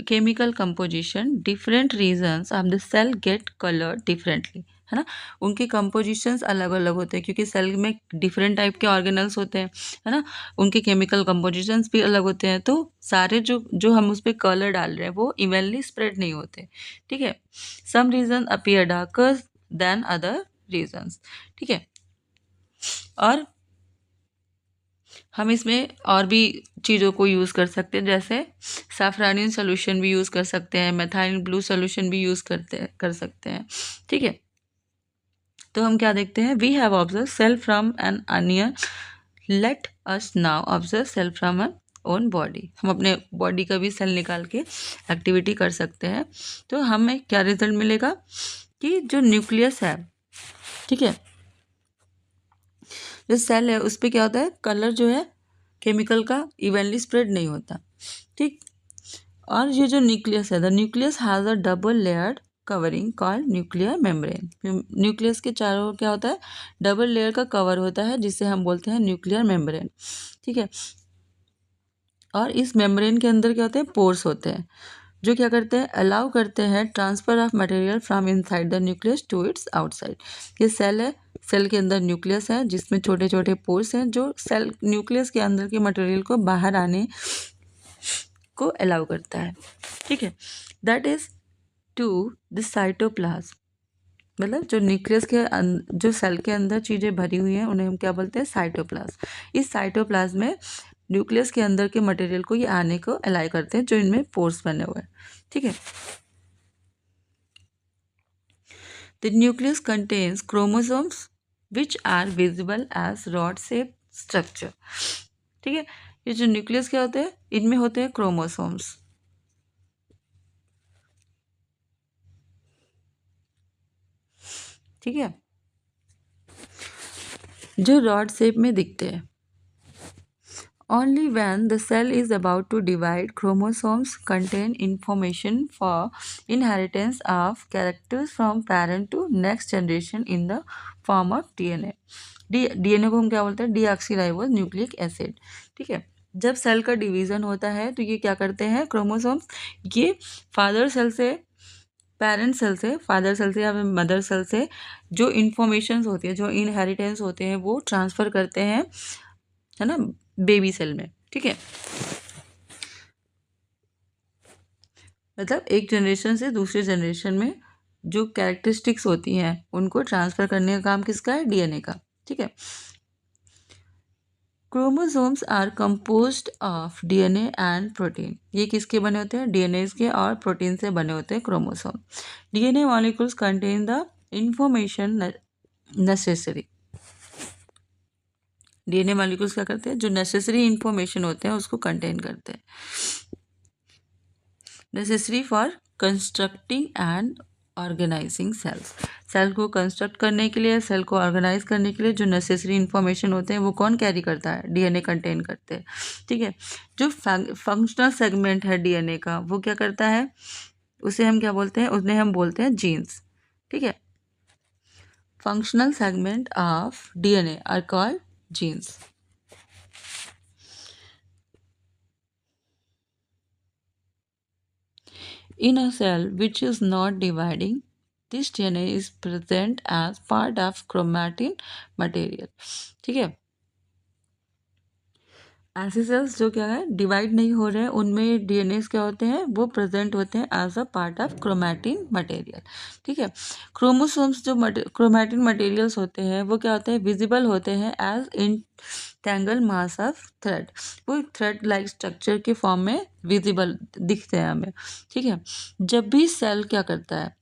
chemical composition, different regions of the cell get colored differently. है ना, उनके कंपोजिशंस अलग अलग होते हैं क्योंकि सेल में डिफरेंट टाइप के ऑर्गेनल्स होते हैं. है ना, उनके केमिकल कंपोजिशंस भी अलग होते हैं. तो सारे जो जो हम उस पर कलर डाल रहे हैं वो इवनली स्प्रेड नहीं होते. ठीक है. Some region appear darker than other regions. ठीक है. और हम इसमें और भी चीज़ों को यूज़ कर सकते हैं, जैसे सैफरानिन सोल्यूशन भी यूज़ कर सकते हैं, मेथाइल ब्लू सोल्यूशन भी यूज़ कर सकते हैं. ठीक है. तो हम क्या देखते हैं, we have observe cell from an onion, let us now observe cell from an own body. हम अपने बॉडी का भी सेल निकाल के एक्टिविटी कर सकते हैं. तो हमें क्या रिजल्ट मिलेगा कि जो न्यूक्लियस है, ठीक है, जो सेल है उस पर क्या होता है, कलर जो है केमिकल का इवनली स्प्रेड नहीं होता. ठीक. और ये जो न्यूक्लियस है, the nucleus has a double layered covering called nuclear membrane. Nucleus के चारों ओर क्या होता है, डबल लेयर का कवर होता है जिसे हम बोलते हैं न्यूक्लियर मेम्ब्रेन. ठीक है. और इस मेम्ब्रेन के अंदर क्या होते हैं, पोर्स होते हैं जो क्या करते हैं, अलाउ करते हैं transfer of material from inside the nucleus to its outside. ये सेल है, सेल के अंदर न्यूक्लियस है जिसमें छोटे छोटे पोर्स हैं जो सेल न्यूक्लियस के अंदर के मटेरियल को बाहर आने को अलाउ करता है. ठीक है. That is to the cytoplasm. मतलब जो न्यूक्लियस के जो सेल के अंदर चीज़ें भरी हुई हैं उन्हें हम क्या बोलते हैं, साइटोप्लाज्म. इस साइटोप्लाज्म में न्यूक्लियस के अंदर के मटेरियल को ये आने को अलाउ करते हैं जो इनमें पोर्स बने हुए हैं. ठीक है. The nucleus contains chromosomes which are visible as rod shape structure. ठीक है. ये जो न्यूक्लियस क्या होते हैं, इनमें होते हैं क्रोमोसोम्स. ठीक है, जो रॉड शेप में दिखते हैं. Only when the cell is about to divide, chromosomes contain information for inheritance of characters from parent to next generation in the form of DNA. DNA को हम क्या बोलते हैं, डीऑक्सीराइबोज न्यूक्लिक एसिड. ठीक है. जब सेल का डिवीज़न होता है तो ये क्या करते हैं, क्रोमोसोम्स, ये फादर सेल से, पेरेंट सेल से, फादर सेल से या मदर सेल से जो इन्फॉर्मेशंस होती है, जो इनहेरिटेंस होते हैं वो ट्रांसफ़र करते हैं, है ना, बेबी सेल में. ठीक है. मतलब एक जनरेशन से दूसरे जनरेशन में जो कैरेक्टरिस्टिक्स होती हैं उनको ट्रांसफ़र करने का काम किसका है, डीएनए का. ठीक है. Chromosomes are composed of DNA and protein. ये किसके बने होते हैं, डीएनए के और प्रोटीन से बने होते हैं chromosome. DNA molecules contain the information necessary. DNA molecules क्या करते हैं, जो नेसेसरी इंफॉर्मेशन होते हैं उसको कंटेन करते हैं. Necessary for constructing and organising cells. Cell को कंस्ट्रक्ट करने के लिए, सेल को ऑर्गेनाइज करने के लिए जो नेसेसरी इंफॉर्मेशन होते हैं वो कौन कैरी करता है, डीएनए कंटेन करते हैं. ठीक है. जो फंक्शनल सेगमेंट है डीएनए का वो क्या करता है, उसे हम क्या बोलते हैं, उन्हें हम बोलते हैं जीन्स. ठीक है. Functional segment of DNA are called genes. In a cell which is not dividing, this DNA is present as part of chromatin material. ठीक है. ऐसे सेल्स जो क्या है डिवाइड नहीं हो रहे हैं, उनमें डीएनए क्या होते हैं, वो प्रेजेंट होते हैं as a part of chromatin material. ठीक है, क्रोमोसोम्स जो क्रोमैटिन मटेरियल्स होते हैं वो क्या होते हैं, विजिबल होते हैं as entangle mass of thread. वो थ्रेड लाइक स्ट्रक्चर के फॉर्म में विजिबल दिखते हैं हमें। ठीक है, जब भी सेल क्या करता है,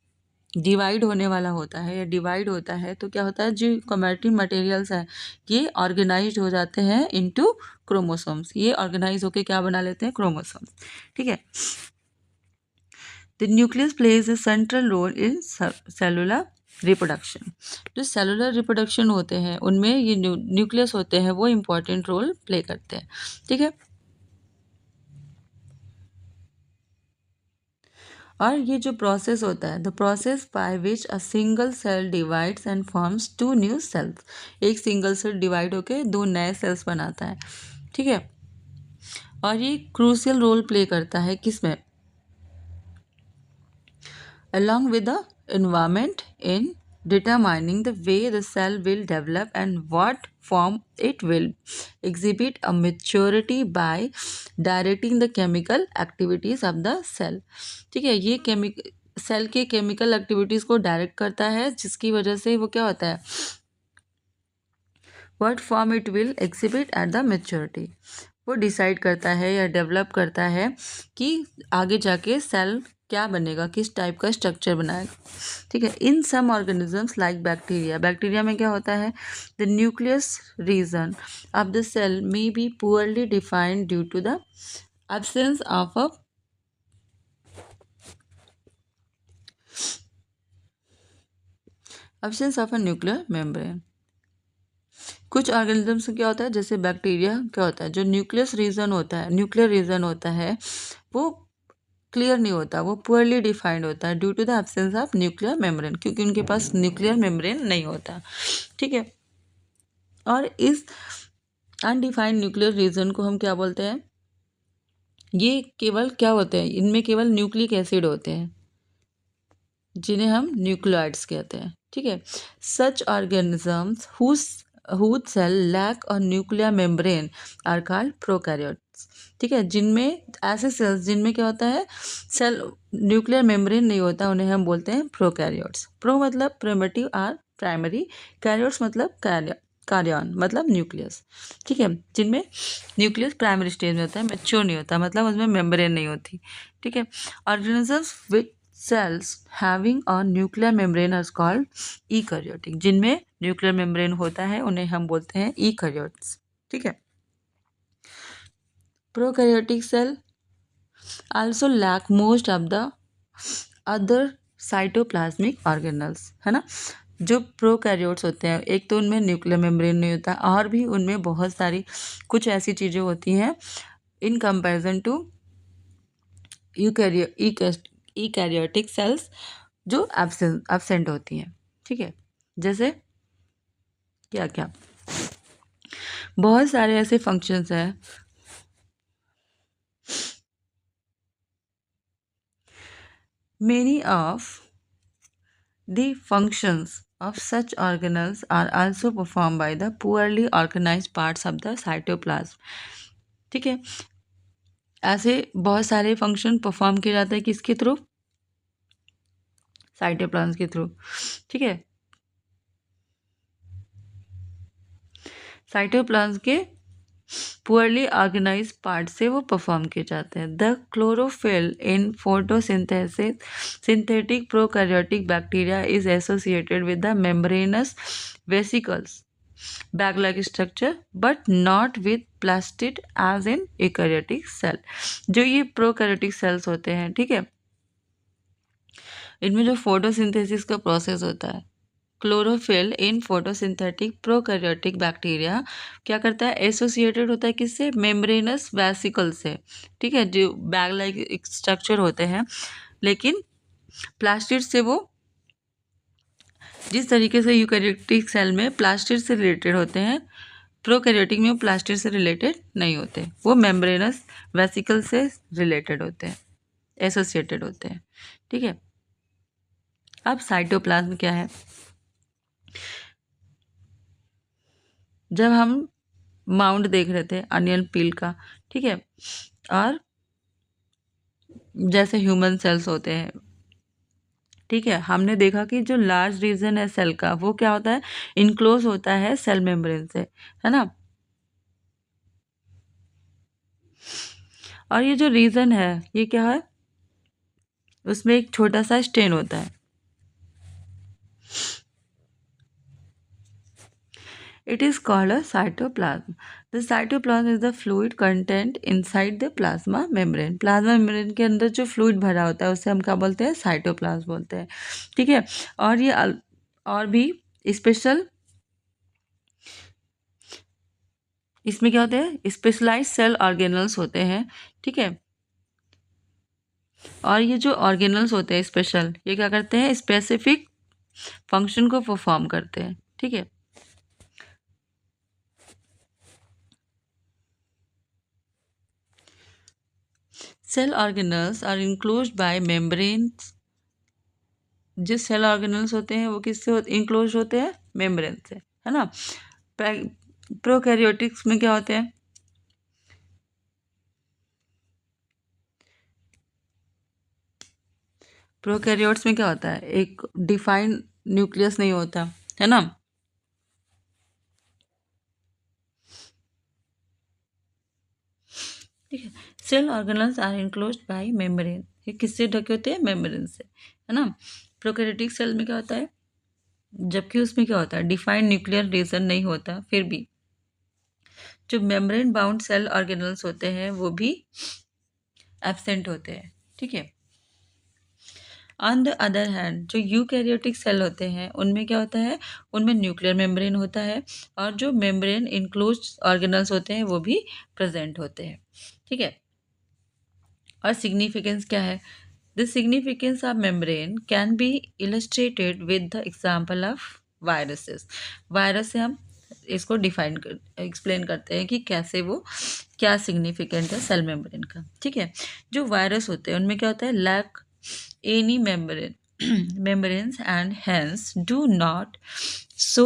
डिवाइड होने वाला होता है या डिवाइड होता है, तो क्या होता है, जो क्रोमैटिन मटेरियल्स है ये ऑर्गेनाइज्ड हो जाते हैं इनटू क्रोमोसोम्स। ये ऑर्गेनाइज होके क्या बना लेते हैं, क्रोमोसोम्स। ठीक है, the nucleus plays a central role in cellular reproduction. जो सेलुलर रिप्रोडक्शन होते हैं उनमें ये न्यूक्लियस होते हैं वो इम्पोर्टेंट रोल प्ले करते हैं। ठीक है, और ये जो प्रोसेस होता है, the process by which a single cell divides and forms two new cells. एक सिंगल सेल डिवाइड होके दो नए सेल्स बनाता है। ठीक है, और ये क्रूशियल रोल प्ले करता है किसमें, along with the environment in determining the way the cell will develop and what form it will exhibit a maturity by directing the chemical activities of the cell। ठीक है, ये cell के chemical activities को direct करता है, जिसकी वजह से वो क्या होता है, what form it will exhibit at the maturity. वो डिसाइड करता है या डेवलप करता है कि आगे जाके सेल क्या बनेगा, किस टाइप का स्ट्रक्चर बनाएगा। ठीक है, in some organisms like bacteria, bacteria में क्या होता है, the nucleus region of the cell may be poorly defined due to the absence of a nuclear membrane. कुछ ऑर्गेनिजम्स में क्या होता है, जैसे बैक्टीरिया क्या होता है, जो न्यूक्लियर रीजन होता है वो क्लियर नहीं होता, वो पुअरली डिफाइंड होता है due to the absence of nuclear membrane, क्योंकि उनके पास न्यूक्लियर मेम्ब्रेन नहीं होता। ठीक है, और इस अनडिफाइंड न्यूक्लियर रीजन को हम क्या बोलते हैं, ये केवल क्या होते हैं, इनमें केवल न्यूक्लिक एसिड होते हैं जिन्हें हम न्यूक्लियोइड्स कहते हैं। ठीक है, सच organisms whose cell lack a nuclear membrane are called prokaryotes। ठीक है, जिनमें ऐसे सेल्स जिनमें क्या होता है, सेल न्यूक्लियर मेम्ब्रेन नहीं होता, उन्हें हम बोलते हैं प्रोकैरियोट्स। प्रो मतलब प्रिमिटिव और प्राइमरी, कैरियोट्स मतलब कार्यन मतलब न्यूक्लियस। ठीक है, जिनमें न्यूक्लियस प्राइमरी स्टेज में होता है, मैच्योर नहीं होता, मतलब उसमें मेम्ब्रेन नहीं होती। ठीक है, organisms which cells having a nuclear membrane is called eukaryotic। जिनमें न्यूक्लियर मेम्ब्रेन होता है उन्हें हम बोलते हैं ईकैरियोट्स। ठीक है, prokaryotic cell also lack most of the other cytoplasmic organelles, है ना। जो प्रोकैरियोट्स होते हैं, एक तो उनमें न्यूक्लियर मेम्ब्रेन नहीं होता, और भी उनमें बहुत सारी कुछ ऐसी चीज़ें होती हैं in comparison to eukaryotic cells जो एब्सेंट होती हैं। ठीक है, जैसे क्या क्या बहुत सारे ऐसे फंक्शंस हैं। Many of the functions of such organelles are also performed by the poorly organized parts of the cytoplasm। ठीक है, ऐसे बहुत सारे फंक्शन परफॉर्म किए जाते हैं किसके थ्रू, साइटोप्लाज्म के थ्रू। ठीक है, साइटोप्लाज्म के पुअरली ऑर्गेनाइज पार्ट से वो परफॉर्म किए जाते हैं। The chlorophyll in photosynthesis synthetic prokaryotic bacteria is associated with the membranous vesicles bag like structure but not with plastid as in eukaryotic cell. जो ये प्रोकैरियोटिक सेल्स होते हैं, ठीक है, इनमें जो फोटोसिंथेसिस का प्रोसेस होता है, क्लोरोफिल इन फोटोसिंथेटिक प्रोकैरियोटिक बैक्टीरिया क्या करता है, एसोसिएटेड होता है किससे, मेम्ब्रेनस वेसिकल से। ठीक है, जो बैग लाइक स्ट्रक्चर होते हैं, लेकिन प्लास्टिड से वो जिस तरीके से यूकैरियोटिक सेल में प्लास्टिड से रिलेटेड होते हैं, प्रोकैरियोटिक में वो प्लास्टिड से रिलेटेड नहीं होते, वो मेम्ब्रेनस वेसिकल से रिलेटेड होते हैं, एसोसिएटेड होते हैं। ठीक है, अब साइटोप्लाज्म क्या है, जब हम माउंट देख रहे थे अनियन पील का, ठीक है। और जैसे ह्यूमन सेल्स होते हैं, ठीक है, हमने देखा कि जो लार्ज रीजन है सेल का वो क्या होता है, इनक्लोज होता है सेल मेम्ब्रेन से, है ना। और ये जो रीजन है ये क्या है, उसमें एक छोटा सा स्टेन होता है। It is called a cytoplasm. The cytoplasm is the fluid content inside the plasma membrane. Plasma membrane के अंदर जो फ्लूइड भरा होता है उसे हम क्या बोलते हैं, साइटोप्लाज्म बोलते हैं, ठीक है। और ये और भी स्पेशल, इसमें क्या होते हैं, स्पेशलाइज सेल ऑर्गेनल्स होते हैं, ठीक है। और ये जो ऑर्गेनल्स होते हैं स्पेशल, ये क्या करते हैं, स्पेसिफिक फंक्शन को परफॉर्म करते हैं, ठीक है। Cell organelles are enclosed by membranes. जो सेल ऑर्गेनल्स होते हैं वो किससे इनक्लोज होते हैं, मेम्ब्रेन से, है ना। प्रोकैरियोटिक्स में क्या होते हैं, प्रोकैरियोट्स में क्या होता है, एक डिफाइंड न्यूक्लियस नहीं होता, है ना। ठीक है, cell organelles are enclosed by membrane, ये किससे ढके होते हैं, मेम्ब्रेन से, है ना। प्रोकैरियोटिक सेल में क्या होता है, जबकि उसमें क्या होता है, डिफाइंड न्यूक्लियर रीजन नहीं होता, फिर भी जो मेम्ब्रेन बाउंड सेल ऑर्गेनल्स होते हैं वो भी एब्सेंट होते हैं, ठीक है। ऑन द अदर हैंड जो यूकैरियोटिक सेल होते हैं उनमें क्या होता है, उनमें न्यूक्लियर मेम्ब्रेन होता है, और जो मेम्ब्रेन इनक्लोज ऑर्गेनल्स होते हैं वो भी प्रेजेंट होते हैं, ठीक है। और सिग्निफिकेंस क्या है, the significance of membrane can be illustrated with the example of viruses. Virus से हम इसको डिफाइन कर एक्सप्लेन करते हैं कि कैसे वो क्या सिग्निफिकेंट है सेल मेम्ब्रेन का, ठीक है। जो वायरस होते हैं उनमें क्या होता है, lack any membranes and hence do not show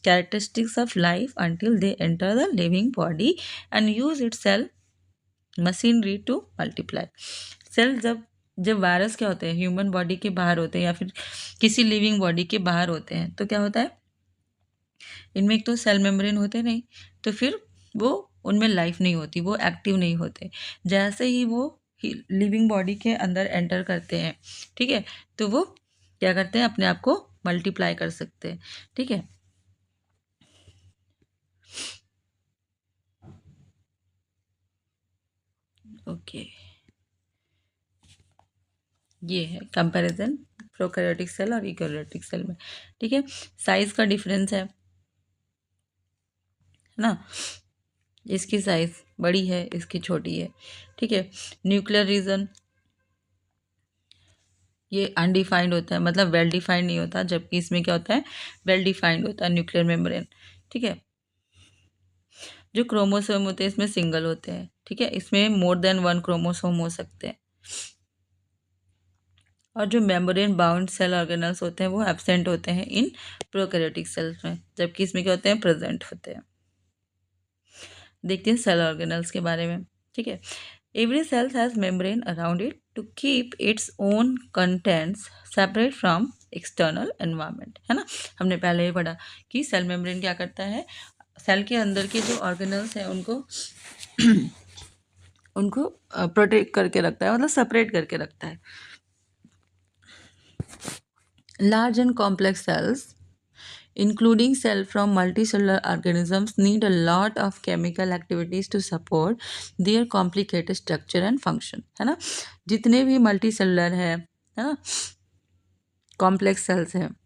characteristics of life until they enter the living body and use its cell machinery to multiply. Cell जब जब वायरस क्या होते हैं, ह्यूमन बॉडी के बाहर होते हैं या फिर किसी लिविंग बॉडी के बाहर होते हैं, तो क्या होता है, इनमें एक तो सेल मेम्ब्रेन होते नहीं, तो फिर वो उनमें लाइफ नहीं होती, वो एक्टिव नहीं होते। जैसे ही वो लिविंग बॉडी के अंदर एंटर करते हैं, ठीक है, तो वो क्या करते हैं, अपने आप को मल्टीप्लाई कर सकते हैं, ठीक है। ओके, ये है कंपैरिजन प्रोकैरियोटिक सेल और यूकैरियोटिक सेल में, ठीक है। साइज का डिफरेंस है ना, इसकी साइज बड़ी है, इसकी छोटी है, ठीक है। न्यूक्लियर रीजन ये अनडिफाइंड होता है, मतलब वेल डिफाइंड नहीं होता, जबकि इसमें क्या होता है, वेल डिफाइंड होता है न्यूक्लियर मेम्ब्रेन, ठीक है। जो क्रोमोसोम होते हैं इसमें सिंगल होते हैं, ठीक है, इसमें मोर देन वन क्रोमोसोम हो सकते हैं। और जो मेम्ब्रेन बाउंड सेल ऑर्गेनल्स होते हैं वो एब्सेंट होते हैं इन प्रोकैरियोटिक सेल्स में, जबकि इसमें क्या होते हैं, प्रेजेंट होते हैं। देखते हैं सेल ऑर्गेनल्स के बारे में, ठीक है। Every cell has membrane around it to keep its own contents separate from external environment, है ना। हमने पहले ही पढ़ा कि सेल मेम्ब्रेन क्या करता है, सेल के अंदर के जो ऑर्गेनल्स हैं उनको उनको प्रोटेक्ट करके रखता है, मतलब सेपरेट करके रखता है। Large and complex cells including cell from multicellular organisms need a lot of chemical activities to support their complicated structure and function, है ना। जितने भी मल्टी सेलुलर है ना, कॉम्प्लेक्स सेल्स हैं,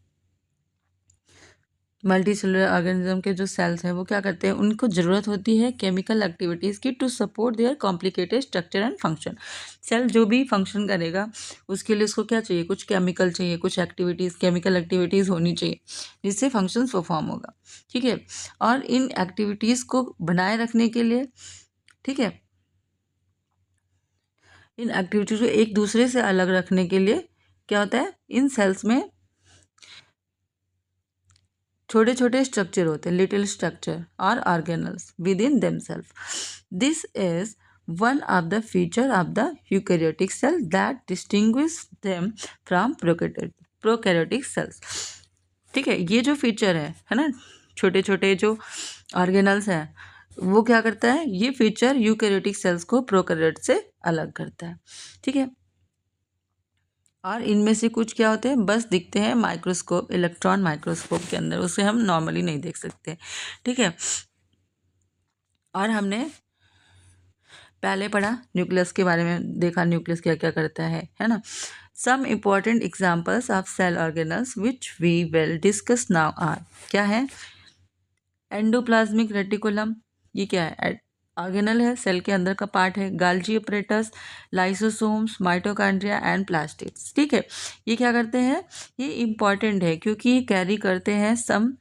मल्टी सेलुलर ऑर्गेनिज्म के जो सेल्स हैं वो क्या करते हैं, उनको ज़रूरत होती है केमिकल एक्टिविटीज़ की to support their complicated structure and function. Cell जो भी फंक्शन करेगा उसके लिए उसको क्या चाहिए, कुछ केमिकल चाहिए, कुछ एक्टिविटीज़, केमिकल एक्टिविटीज़ होनी चाहिए जिससे फंक्शन परफॉर्म होगा, ठीक है। और इन एक्टिविटीज़ को बनाए रखने के लिए, ठीक है, इन एक्टिविटीज़ को एक दूसरे से अलग रखने के लिए क्या होता है, इन सेल्स में छोटे छोटे स्ट्रक्चर होते हैं, लिटिल स्ट्रक्चर और organelles within themselves. This is one of the feature of the eukaryotic cell that distinguish them from prokaryotic cells। ठीक है, ये जो फीचर है ना, छोटे छोटे जो ऑर्गेनल्स हैं, वो क्या करता है, ये फीचर यूकैरियोटिक सेल्स को प्रोकैरियोट से अलग करता है। ठीक है, और इनमें से कुछ क्या होते हैं, बस दिखते हैं माइक्रोस्कोप, इलेक्ट्रॉन माइक्रोस्कोप के अंदर, उसे हम नॉर्मली नहीं देख सकते। ठीक है, और हमने पहले पढ़ा न्यूक्लियस के बारे में, देखा न्यूक्लियस क्या क्या करता है ना। Some important examples of cell organelles which we will discuss now are, क्या है, एंडोप्लाज्मिक रेटिकुलम, ये क्या है, ऑर्गेनल है, सेल के अंदर का पार्ट है। गाल्जी apparatus, lysosomes, mitochondria and plastids. ठीक है, ये क्या करते हैं, ये इम्पॉर्टेंट है क्योंकि ये कैरी करते हैं सम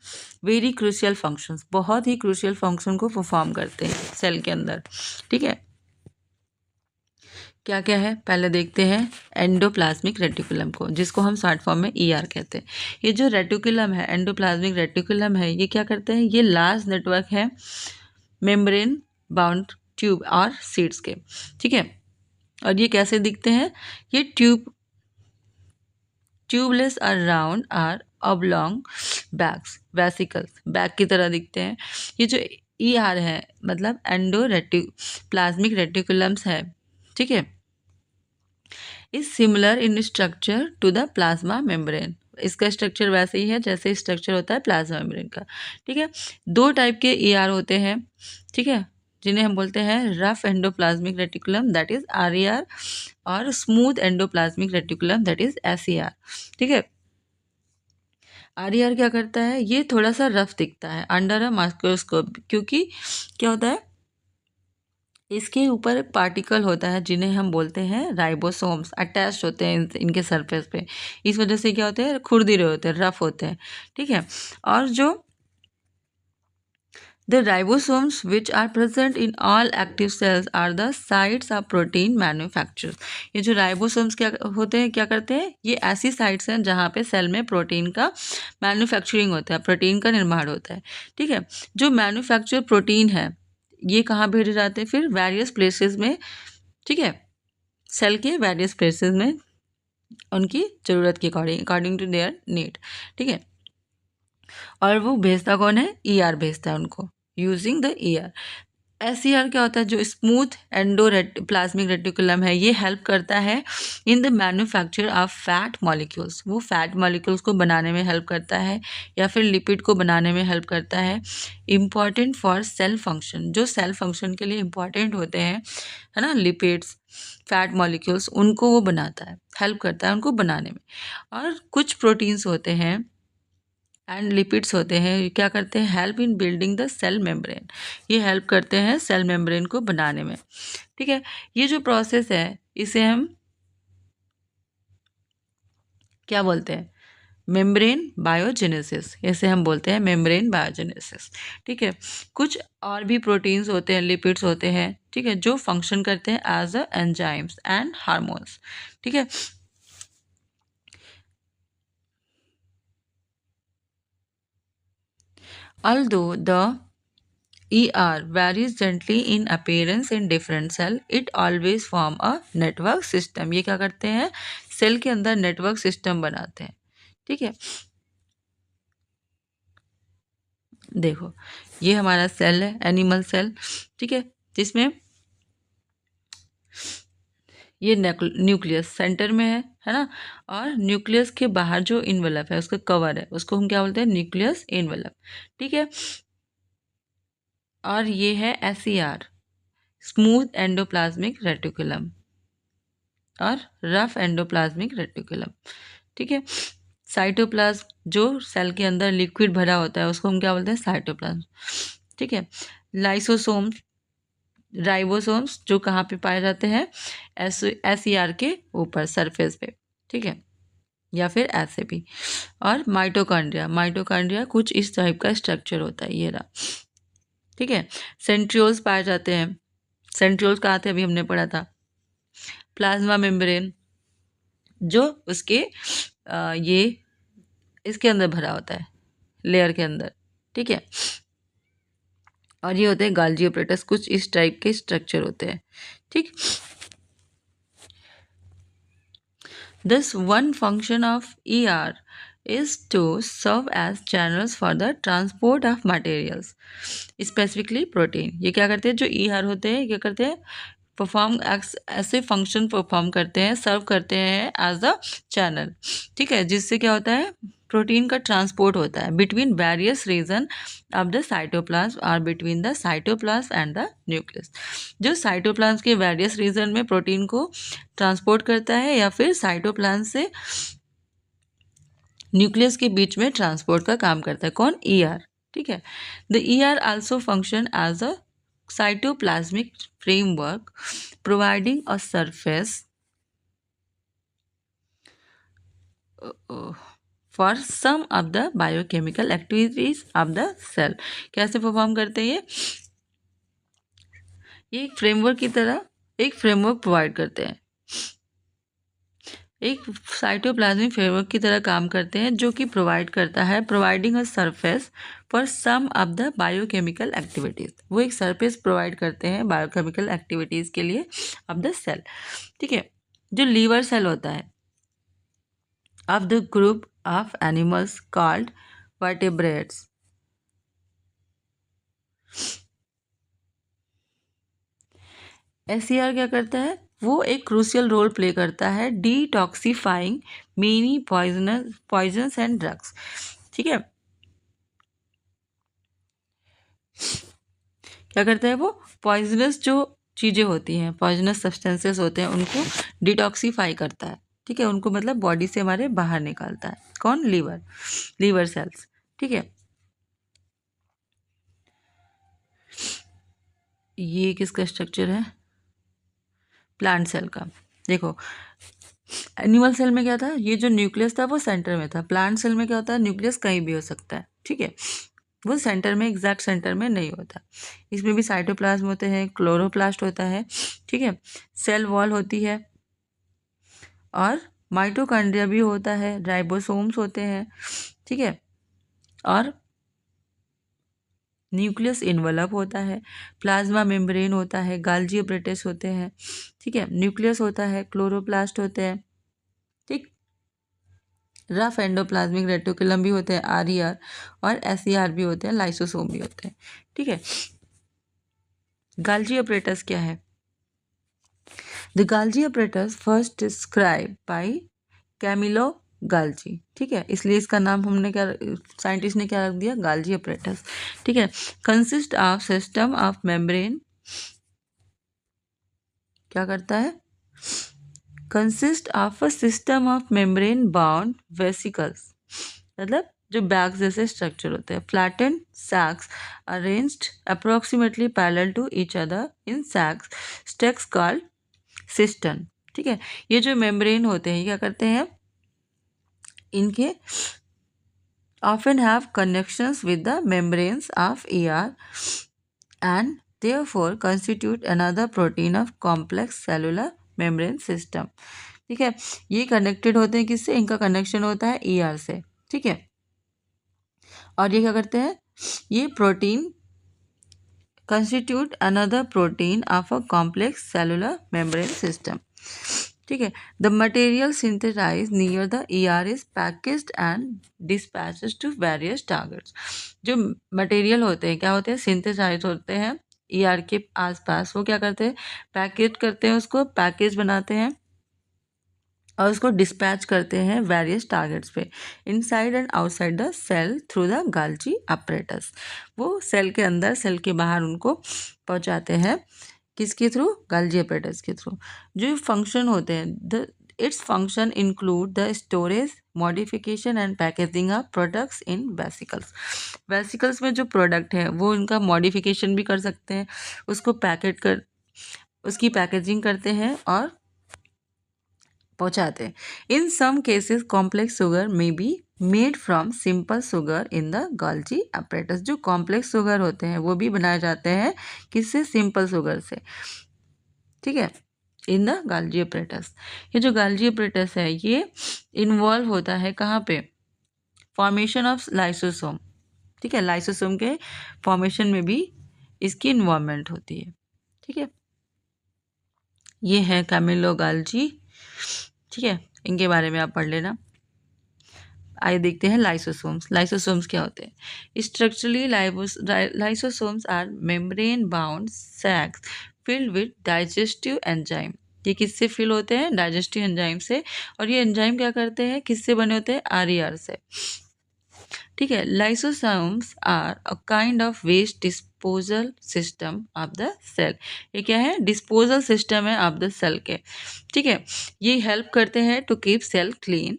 वेरी क्रूशियल फंक्शंस, बहुत ही क्रूशियल फंक्शन को परफॉर्म करते हैं सेल के अंदर। ठीक है, क्या क्या है, पहले देखते हैं एंडोप्लाज्मिक रेटिकुलम को, जिसको हम शॉर्ट फॉर्म में ER कहते हैं। ये जो रेटिकुलम है, एंडोप्लाज्मिक रेटिकुलम है, ये क्या करते हैं, ये लार्ज नेटवर्क है मेम्ब्रेन बाउंड ट्यूब और सीड्स के। ठीक है, और ये कैसे दिखते हैं, ये ट्यूबलेस और राउंड और ऑब्लॉन्ग बैग्स, वेसिकल्स, बैग की तरह दिखते हैं। ये जो ER है मतलब प्लाज्मिक रेटिकुलम्स है, ठीक है, is similar in structure to the plasma membrane. इसका स्ट्रक्चर वैसे ही है जैसे स्ट्रक्चर होता है प्लाज्मा मेम्ब्रेन का। ठीक है, दो टाइप के ER होते हैं, ठीक है, जिन्हें हम बोलते हैं rough endoplasmic reticulum that is RER और smooth endoplasmic reticulum that is SER। ठीक है, RER क्या करता है, ये थोड़ा सा रफ दिखता है अंडर अ माइक्रोस्कोप, क्योंकि क्या होता है, इसके ऊपर एक पार्टिकल होता है जिन्हें हम बोलते हैं राइबोसोम्स, अटैच्ड होते हैं इनके सरफेस पे। इस वजह से क्या होते हैं, खुरदरे होते हैं, रफ होते हैं। ठीक है, और जो the ribosomes which are present in all active cells are the sites of protein manufacture. ये जो राइबोसोम्स क्या होते हैं, क्या करते हैं, ये ऐसी साइट्स हैं जहाँ पे सेल में प्रोटीन का मैन्युफैक्चरिंग होता है, प्रोटीन का निर्माण होता है। ठीक है, जो मैन्युफैक्चर प्रोटीन है ये कहाँ भेजे जाते हैं, फिर वेरियस प्लेसेस में। ठीक है, सेल के वेरियस प्लेसेस में उनकी ज़रूरत के अकॉर्डिंग टू देयर नीड। ठीक है, और वो भेजता कौन है, ER भेजता है उनको, यूजिंग द ER। SER क्या होता है, जो स्मूथ प्लाज्मिक रेटिकुलम है, ये हेल्प करता है in the manufacture of fat molecules, वो फैट मॉलिक्यूल्स को बनाने में हेल्प करता है या फिर लिपिड को बनाने में हेल्प करता है। इम्पॉर्टेंट फॉर सेल फंक्शन, जो सेल फंक्शन के लिए इम्पॉर्टेंट होते हैं, है ना, लिपिड्स, फैट मॉलिक्यूल्स, उनको वो बनाता है, हेल्प करता है उनको बनाने में। और कुछ प्रोटीन्स होते हैं एंड लिपिड्स होते हैं, क्या करते हैं, help in building the cell membrane, ये हेल्प करते हैं सेल मेम्ब्रेन को बनाने में। ठीक है, ये जो प्रोसेस है इसे हम क्या बोलते हैं, मेम्ब्रेन बायोजेनेसिस, इसे हम बोलते हैं मेम्ब्रेन बायोजेनेसिस। ठीक है, कुछ और भी प्रोटीन्स होते हैं, लिपिड्स होते हैं, ठीक है, जो फंक्शन करते हैं as a enzymes and hormones. ठीक है, although the ER varies gently in appearance in different cell, it always form a network system। ये क्या करते हैं, सेल के अंदर नेटवर्क सिस्टम बनाते हैं। ठीक है, देखो ये हमारा सेल है, एनिमल सेल, ठीक है, जिसमें ये न्यूक्लियस सेंटर में है ना, और न्यूक्लियस के बाहर जो इन्वेलप है, उसका कवर है, उसको हम क्या बोलते हैं, न्यूक्लियस इन्वेलप। ठीक है, और ये है SER, स्मूथ एंडोप्लाज्मिक रेटिकुलम और रफ एंडोप्लाज्मिक रेटिकुलम। ठीक है, साइटोप्लाज्म, जो सेल के अंदर लिक्विड भरा होता है, उसको हम क्या बोलते हैं, साइटोप्लाज्म। ठीक है, लाइसोसोम्स, राइबोसोम्स, जो कहाँ पे पाए जाते हैं, SER के ऊपर सरफेस पे। ठीक है, या फिर ऐसे भी। और माइटोकॉन्ड्रिया, माइटोकॉन्ड्रिया कुछ इस टाइप का स्ट्रक्चर होता है, ये रहा। ठीक है, सेंट्रियोल्स पाए जाते हैं, सेंट्रियोल्स कहाँ थे, अभी हमने पढ़ा था, प्लाज्मा मेम्ब्रेन, जो उसके ये इसके अंदर भरा होता है लेयर के अंदर, ठीक है। और ये होते हैं गाल्जी ऑपरेटर्स, कुछ इस टाइप के स्ट्रक्चर होते हैं, ठीक। This one function of ER is to serve as channels for the transport of materials, specifically protein. ये क्या करते हैं, जो ER होते हैं क्या करते हैं, परफॉर्म ऐसे फंक्शन परफॉर्म करते हैं, सर्व करते हैं एज अ चैनल, ठीक है, जिससे क्या होता है, प्रोटीन का ट्रांसपोर्ट होता है between various region of the cytoplasm और between the cytoplasm and the nucleus. जो साइटोप्लाज्म के वेरियस रीजन में प्रोटीन को ट्रांसपोर्ट करता है या फिर साइटोप्लाज्म से न्यूक्लियस के बीच में ट्रांसपोर्ट का काम करता है कौन, ईआर, ठीक है। The ER also function as a cytoplasmic framework providing a surface for some of the biochemical activities of the cell। कैसे परफॉर्म करते हैं ये एक फ्रेमवर्क की तरह एक फ्रेमवर्क प्रोवाइड करते हैं, एक साइटोप्लाज्मिक फ्रेमवर्क की तरह काम करते हैं जो कि प्रोवाइड करता है, providing a surface for some of the biochemical activities. वो एक सरफेस प्रोवाइड करते हैं बायोकेमिकल एक्टिविटीज़ के लिए ऑफ द सेल, ठीक है। जो लीवर सेल होता है of the group of animals called vertebrates, SCR क्या करता है, वो एक क्रूशियल रोल प्ले करता है detoxifying many poisons and drugs, ठीक है। क्या करता है वो, पॉइजनस जो चीज़ें होती हैं, पॉइजनस सब्सटेंसेस होते हैं, उनको डिटॉक्सिफाई करता है, ठीक है, उनको मतलब बॉडी से हमारे बाहर निकालता है कौन, लीवर सेल्स, ठीक है। ये किसका स्ट्रक्चर है, प्लांट सेल का। देखो एनिमल सेल में क्या था, ये जो न्यूक्लियस था वो सेंटर में था, प्लांट सेल में क्या होता है, न्यूक्लियस कहीं भी हो सकता है, ठीक है, वो सेंटर में, एग्जैक्ट सेंटर में नहीं होता। इसमें भी साइटोप्लाज्म होते हैं, क्लोरोप्लास्ट होता है, ठीक है, सेल वॉल होती है और माइटोकॉन्ड्रिया भी होता है, राइबोसोम्स होते हैं, ठीक है, और न्यूक्लियस इन्वलप होता है, प्लाज्मा मेम्ब्रेन होता है, गाल्जी ऑपरेटस होते हैं, ठीक है, न्यूक्लियस होता है, क्लोरोप्लास्ट होते हैं, ठीक, रफ एंडोप्लाज्मिक रेटिकुलम भी होते हैं, आरईआर, और एसईआर भी होते हैं, लाइसोसोम भी होते हैं, ठीक है। गाल्जी ऑपरेटस क्या है, the Golgi apparatus first describe by Camillo Golgi, ठीक है, इसलिए इसका नाम हमने क्या, साइंटिस्ट ने क्या रख दिया, गाल्जी ऑपरेटस, ठीक है। Consist of system of membrane, क्या करता है, consist of a system of membrane bound vesicles, मतलब जो बैग जैसे स्ट्रक्चर होते हैं, flatten sacs arranged approximately parallel to each other in sacs stacks called cistern, ठीक है। ये जो मेम्ब्रेन होते हैं क्या करते हैं, इनके often have connections with the membranes of ER and therefore constitute another protein of complex cellular membrane system, ठीक है। ये कनेक्टेड होते हैं किससे, इनका कनेक्शन होता है ER से, ठीक है, और ये क्या करते हैं, ये protein constitute another protein of a complex cellular membrane system, ठीक है। The material synthesize near the ER is packaged and dispatched to various targets. जो मटेरियल होते हैं क्या होते हैं, सिंथेसाइज होते हैं ER के आसपास, वो क्या करते हैं, पैकेज करते हैं, उसको पैकेज बनाते हैं और उसको डिस्पैच करते हैं वेरियस टारगेट्स पे inside and outside the cell through the Golgi apparatus. वो सेल के अंदर सेल के बाहर उनको पहुंचाते हैं, किसके थ्रू, गाल्जी अपरेटस के थ्रू। जो फंक्शन होते हैं, the its function include the storage, modification and packaging of products in vesicles. Vesicles में जो प्रोडक्ट है वो इनका मॉडिफिकेशन भी कर सकते हैं, उसको पैकेट कर, उसकी पैकेजिंग करते हैं और पहुंचाते हैं। इन सम केसेस कॉम्प्लेक्स शुगर में be made from simple sugar in the Golgi apparatus. जो कॉम्प्लेक्स शुगर होते हैं वो भी बनाए जाते हैं किससे, सिंपल शुगर से, ठीक है, इन द गाल्जी अपरेटस। ये जो गाल्जी अपरेटस है ये इन्वॉल्व होता है कहाँ पे, फॉर्मेशन ऑफ लाइसोसोम, ठीक है, लाइसोसोम के फॉर्मेशन में भी इसकी इन्वॉल्वमेंट होती है। ठीक है, ये है कैमिलो गोल्जी। ठीक है, इनके बारे में आप पढ़ लेना। आइए देखते हैं लाइसोसोम्स। लाइसोसोम्स क्या होते हैं? Structurally lysosomes are membrane bound sacs filled with digestive enzyme. ये किससे फिल होते हैं? डाइजेस्टिव एंजाइम से। और ये एंजाइम क्या करते हैं? किससे बने होते हैं? आर से। ठीक है, lysosomes are a kind of waste disposal system of the cell. ये क्या है? डिस्पोजल सिस्टम है ऑफ द सेल के। ठीक है, ये हेल्प करते हैं टू कीप सेल क्लीन,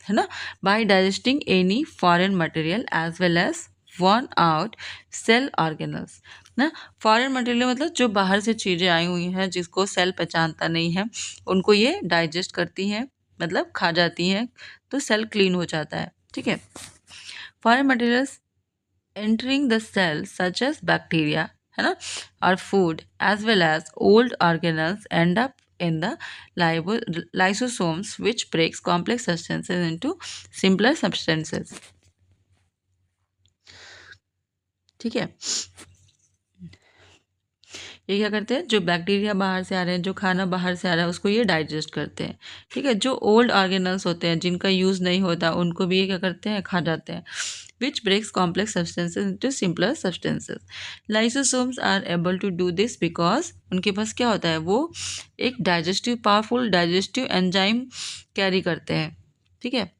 है ना, by digesting any foreign material as well as worn out cell organelles ना। फॉरेन मटेरियल मतलब जो बाहर से चीज़ें आई हुई हैं जिसको सेल पहचानता नहीं है, उनको ये डाइजेस्ट करती हैं, मतलब खा जाती हैं, तो सेल क्लीन हो जाता है। ठीक है, foreign materials entering the cell such as bacteria, है ना, or food as well as old organelles end up in the lysosomes which breaks complex substances into simpler substances। ठीक है, ये क्या करते हैं? जो बैक्टीरिया बाहर से आ रहे हैं, जो खाना बाहर से आ रहा है, उसको ये डाइजेस्ट करते हैं। ठीक है, जो ओल्ड ऑर्गेनल्स होते हैं जिनका यूज़ नहीं होता, उनको भी ये क्या करते हैं? खा जाते हैं। which breaks complex substances into simpler substances। Lysosomes are able to do this because उनके पास क्या होता है? वो एक digestive powerful digestive enzyme carry करते हैं। ठीक है,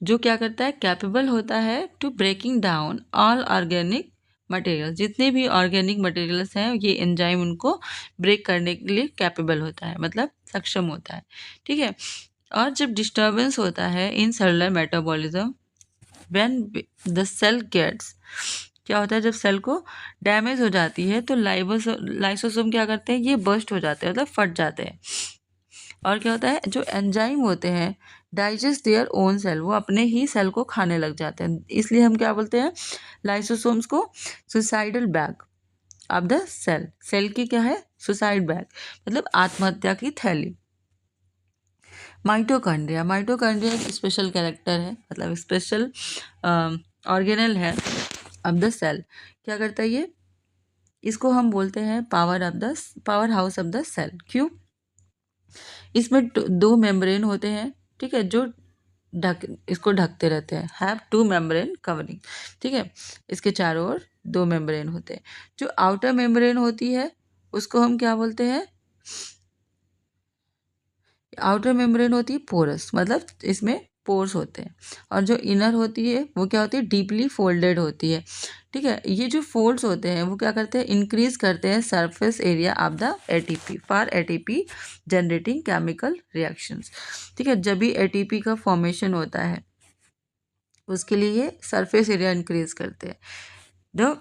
जो क्या करता है? कैपेबल होता है to breaking down all organic material. जितने भी ऑर्गेनिक मटेरियल्स हैं, ये एंजाइम उनको ब्रेक करने के लिए कैपेबल होता है, मतलब सक्षम होता है। ठीक है, और जब डिस्टर्बेंस होता है in cellular metabolism when the cell gets, क्या होता है? जब सेल को डैमेज हो जाती है तो लाइसोसोम क्या करते हैं? ये बर्स्ट हो जाते हैं, मतलब फट जाते हैं। और क्या होता है? जो एंजाइम होते हैं डाइजेस्ट देयर ओन सेल, वो अपने ही सेल को खाने लग जाते हैं। इसलिए हम क्या बोलते हैं? लाइसोसोम्स को suicidal bag of the cell. Cell की क्या है? सुसाइड बैग, मतलब आत्महत्या की थैली। माइटोकॉन्ड्रिया, माइटोकॉन्ड्रिया एक स्पेशल कैरेक्टर है, मतलब स्पेशल ऑर्गेनल है ऑफ द सेल। क्या करता है ये? इसको हम बोलते हैं power house of the cell. क्यों? इसमें दो मेम्ब्रेन होते हैं, ठीक है, जो इसको ढकते रहते हैं। Have two membrane covering. ठीक है, इसके चारों ओर दो मेम्ब्रेन होते हैं। जो आउटर मेम्ब्रेन होती है उसको हम क्या बोलते हैं? आउटर मेम्ब्रेन होती है पोरस, मतलब इसमें पोर्स होते हैं। और जो इनर होती है वो क्या होती है? डीपली फोल्डेड होती है। ठीक है, ये जो फोल्ड्स होते हैं वो क्या करते हैं? इंक्रीज करते हैं surface area of the ATP for ATP generating chemical reactions. ठीक है, जब भी एटीपी का फॉर्मेशन होता है उसके लिए ये सरफेस एरिया इंक्रीज करते हैं। जो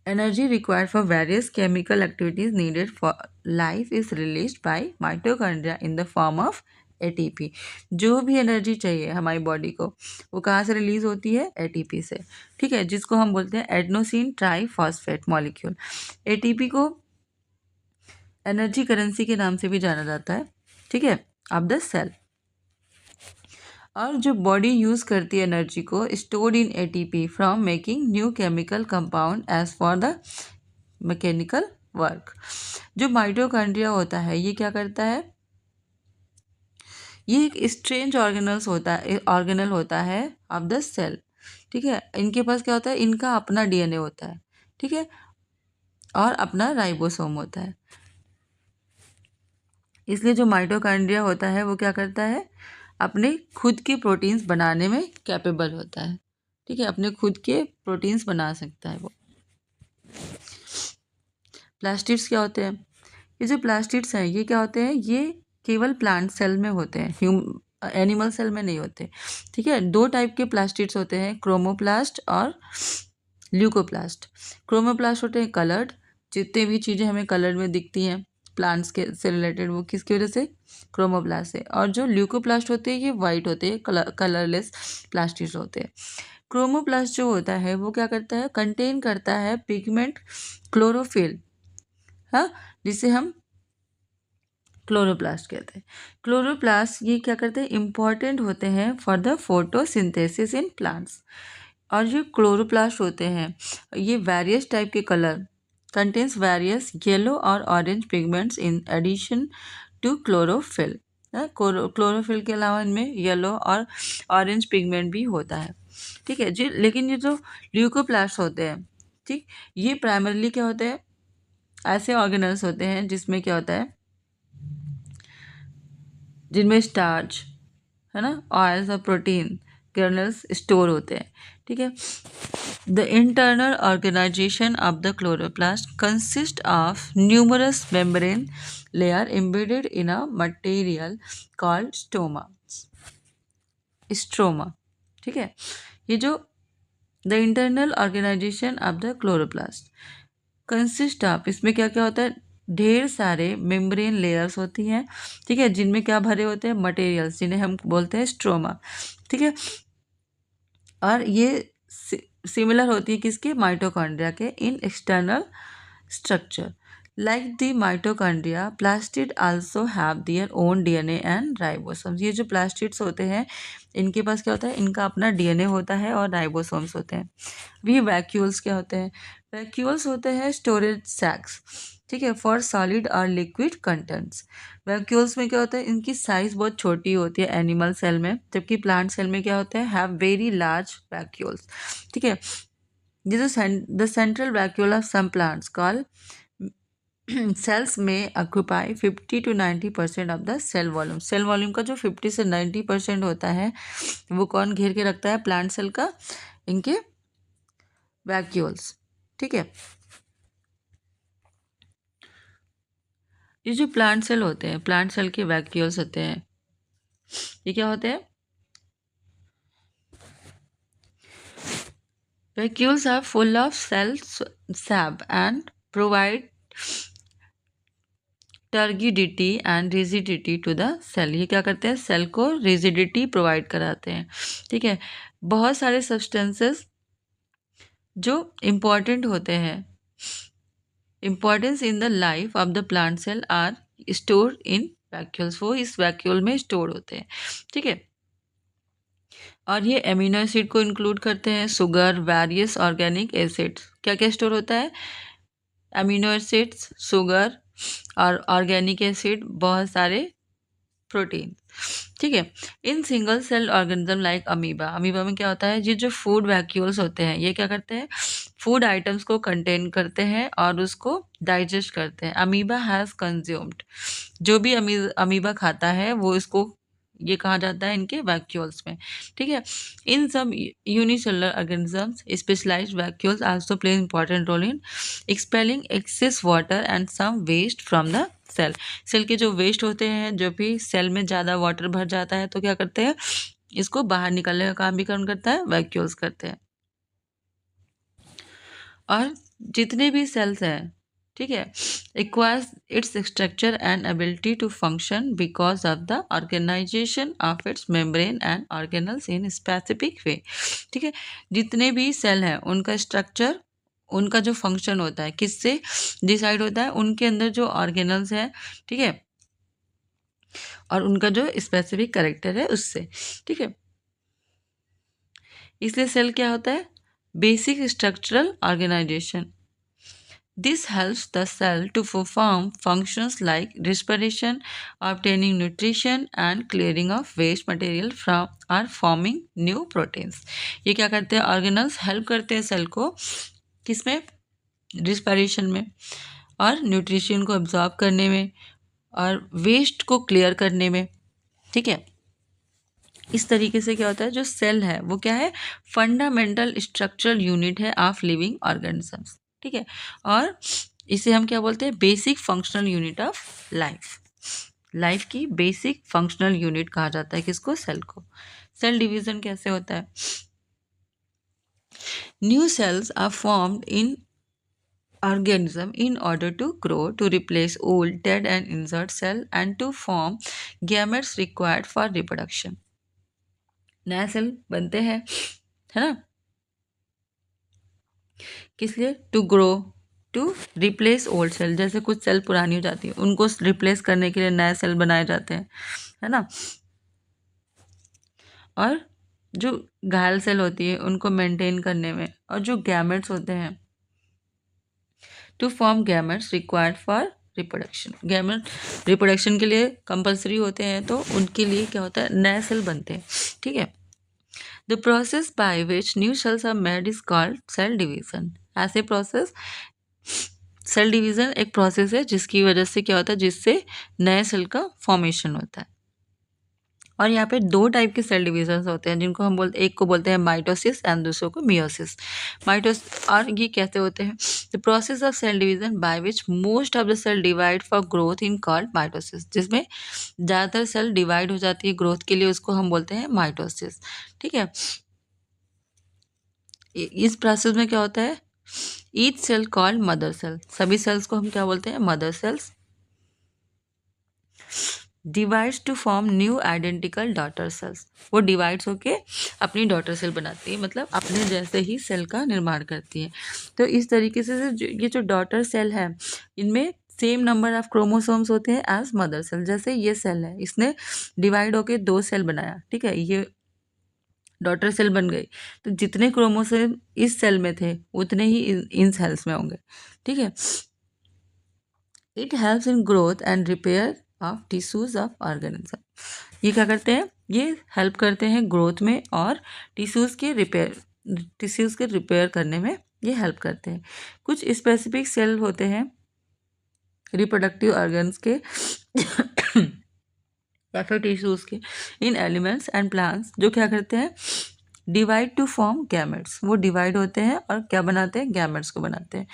energy required for various chemical activities needed for life is released by mitochondria in the form of ATP। जो भी एनर्जी चाहिए हमारी बॉडी को, वो कहाँ से रिलीज होती है? ATP से। ठीक है, जिसको हम बोलते हैं एडेनोसिन ट्राइफॉस्फेट मॉलिक्यूल। ATP को एनर्जी करेंसी के नाम से भी जाना जाता है। ठीक है, ऑफ द सेल। और जो बॉडी यूज़ करती है एनर्जी को stored in ATP from making new chemical compound as for the mechanical work. जो माइटोकॉन्ड्रिया होता है ये क्या करता है? ये एक स्ट्रेंज ऑर्गेनल होता है ऑफ द सेल। ठीक है, इनके पास क्या होता है? इनका अपना डीएनए होता है। ठीक है, और अपना राइबोसोम होता है। इसलिए जो माइटोकॉन्ड्रिया होता है वो क्या करता है? अपने खुद के प्रोटीन्स बनाने में कैपेबल होता है। ठीक है, अपने खुद के प्रोटीन्स बना सकता है वो। प्लास्टिड्स क्या होते हैं? ये जो प्लास्टिड्स हैं ये क्या होते हैं? ये केवल प्लांट सेल में होते हैं, एनिमल सेल में नहीं होते। ठीक है, दो टाइप के प्लास्टिड्स होते हैं, क्रोमोप्लास्ट और ल्यूकोप्लास्ट। क्रोमोप्लास्ट होते हैं कलर्ड, जितने भी चीज़ें हमें कलर में दिखती हैं प्लांट्स के से रिलेटेड, वो किसकी वजह से? क्रोमोप्लास्ट से। और जो ल्यूकोप्लास्ट होते हैं ये वाइट होते हैं, कलरलेस प्लास्टिड्स होते हैं। क्रोमोप्लास्ट जो होता है वो क्या करता है? कंटेन करता है पिगमेंट क्लोरोफिल, हाँ, जिसे हम क्लोरोप्लास्ट कहते हैं। क्लोरोप्लास्ट ये क्या करते हैं, इंपॉर्टेंट होते हैं for the photosynthesis in plants. और जो क्लोरोप्लास्ट होते हैं ये वेरियस टाइप के कलर कंटेन्स वेरियस येलो और orange pigments in addition to chlorophyll. Chlorophyll के अलावा इनमें येलो और ऑरेंज पिगमेंट भी होता है, ठीक है जी। लेकिन ये जो ल्यूकोप्लास्ट होते हैं, ठीक, ये प्राइमरली क्या होते हैं, ऐसे ऑर्गेनल्स होते हैं जिसमें क्या होता है, जिनमें स्टार्च है ना, ऑयल्स और प्रोटीन कर्नल्स स्टोर होते हैं, ठीक है। The internal organisation of the chloroplast consist of numerous membrane layer embedded in a material called stroma, ठीक है। ये जो the internal organisation of the chloroplast consist of, इसमें क्या क्या होता है, ढेर सारे मेम्ब्रेन लेयर्स होती हैं, ठीक है, जिनमें क्या भरे होते हैं, मटेरियल्स, जिन्हें हम बोलते हैं स्ट्रोमा, ठीक है। और ये सिमिलर होती है किसके, माइटोकॉन्ड्रिया के इन external structure. Like the mitochondria plastid also have their own DNA and ribosomes. ये जो प्लास्टिड्स होते हैं इनके पास क्या होता है, इनका अपना डीएनए होता है और राइबोसोम्स होते हैं। भी वैक्यूल्स क्या होते हैं, वैक्यूल्स होते हैं स्टोरेज सैक्स, ठीक है, फॉर सॉलिड और लिक्विड कंटेंट्स। वैक्यूल्स में क्या होता है, इनकी साइज बहुत छोटी होती है एनिमल सेल में, जबकि प्लांट सेल में क्या होता है, हैव वेरी लार्ज वैक्यूल्स, ठीक है। ये जो the central vacuole of some plants call cells में occupy 50 to 90% of the cell volume. Cell volume का जो 50 से 90% होता है वो कौन घेर के रखता है, प्लांट सेल का, इनके वैक्यूल्स, ठीक है। ये जो प्लांट सेल होते हैं, प्लांट सेल के वैक्यूल्स होते हैं, ये क्या होते हैं, vacuoles are full of cell sap and provide turgidity and rigidity to the cell. ये क्या करते हैं, सेल को रिजिडिटी प्रोवाइड कराते हैं, ठीक है। बहुत सारे सब्सटेंसेस जो इम्पॉर्टेंट होते हैं, importance in the life of the plant cell are store in vacuoles, वो इस वैक्यूल में स्टोर होते हैं, ठीक है। और ये एमिनो एसिड को इंक्लूड करते हैं, शुगर, वेरियस ऑर्गेनिक एसिड्स, क्या क्या स्टोर होता है, एमिनो एसिड्स, शुगर और ऑर्गेनिक एसिड, बहुत सारे प्रोटीन, ठीक है। In single cell organism like amoeba, amoeba में क्या होता है, ये जो फूड वैक्यूल्स होते हैं ये क्या करते हैं, फूड आइटम्स को कंटेन करते हैं और उसको डाइजेस्ट करते हैं। अमीबा हैज़ कंज्यूम्ड, जो भी अमीबा खाता है वो इसको, ये कहा जाता है इनके वैक्यूल्स में, ठीक है। In some unicellular organisms specialised vacuoles also play important role in expelling excess water and some waste from the cell. Cell के जो वेस्ट होते हैं, जो भी सेल में ज़्यादा वाटर भर जाता है तो क्या करते हैं, इसको बाहर निकलने का काम भी कौन करता है, वैक्यूल्स करते हैं। और जितने भी सेल्स हैं, ठीक है, acquires its structure and ability to function because of the organisation of its membrane and organelles in specific way, ठीक है। जितने भी सेल हैं उनका स्ट्रक्चर, उनका जो फंक्शन होता है किससे डिसाइड होता है, उनके अंदर जो ऑर्गेनल्स हैं, ठीक है, और उनका जो स्पेसिफिक कैरेक्टर है उससे, ठीक है। इसलिए सेल क्या होता है, basic structural organisation. This helps the cell to perform functions like respiration, obtaining nutrition, and clearing of waste material from or forming new proteins. ये क्या करते हैं, ऑर्गेनल्स हेल्प करते हैं सेल को किसमें, रिस्पायरेशन में, और न्यूट्रिशन को एब्जॉर्ब करने में, और वेस्ट को क्लियर करने में, ठीक है। इस तरीके से क्या होता है, जो सेल है वो क्या है, फंडामेंटल स्ट्रक्चरल यूनिट है ऑफ लिविंग ऑर्गेनिजम्स, ठीक है। और इसे हम क्या बोलते हैं, basic functional unit of life. Life की बेसिक फंक्शनल यूनिट कहा जाता है किसको, सेल को। सेल डिवीजन कैसे होता है, new cells are formed in organism in order to grow, to replace old, dead and injured cell and to form gametes required for reproduction. नया सेल बनते हैं, है ना, किस लिए, to grow, to replace old cell, जैसे कुछ cell पुरानी हो जाती है उनको रिप्लेस करने के लिए नए सेल बनाए जाते हैं, है ना। और जो घायल सेल होती है उनको मेंटेन करने में, और जो गैमेट्स होते हैं to form gametes required for reproduction, gamete reproduction के लिए कंपलसरी होते हैं, तो उनके लिए क्या होता है, नए सेल बनते हैं, ठीक है। The process by which new cells are made is called cell division. ऐसे प्रोसेस, सेल डिवीजन एक प्रोसेस है जिसकी वजह से क्या होता है, जिससे नए सेल का फॉर्मेशन होता है। और यहाँ पे दो टाइप के सेल डिवीजन होते हैं जिनको हम बोलते, एक को बोलते हैं माइटोसिस एंड दूसरे को मियोसिस। और ये कैसे होते हैं, the process of cell division by which most of the cell divide for growth in called mitosis, जिसमें ज़्यादातर सेल डिवाइड हो जाती है ग्रोथ के लिए, उसको हम बोलते हैं माइटोसिस, ठीक है। इस प्रोसेस में क्या होता है, each cell called mother cell, सभी सेल्स को हम क्या बोलते हैं, mother cells, divides to form new identical daughter cells, वो डिवाइड्स होके अपनी डॉटर सेल बनाती है, मतलब अपने जैसे ही सेल का निर्माण करती है। तो इस तरीके से ये जो डॉटर सेल है इनमें सेम नंबर ऑफ क्रोमोसोम्स होते हैं एज मदर सेल। जैसे ये सेल है, इसने डिवाइड होके दो सेल बनाया, ठीक है, ये डॉटर सेल बन गई, तो जितने क्रोमोसोम इस सेल में थे उतने ही इन सेल्स में होंगे, ठीक है। It helps in growth and repair of tissues of organism, ये क्या करते हैं, ये हेल्प करते हैं ग्रोथ में और टिश्यूज के रिपेयर करने में ये हेल्प करते हैं। कुछ स्पेसिफिक सेल होते हैं रिप्रोडक्टिव ऑर्गन्स के या फिर टिश्यूज के, इन एलिमेंट्स एंड प्लांट्स, जो क्या करते हैं, डिवाइड टू फॉर्म गैमेट्स, वो डिवाइड होते हैं और क्या बनाते हैं, गैमेट्स को बनाते हैं।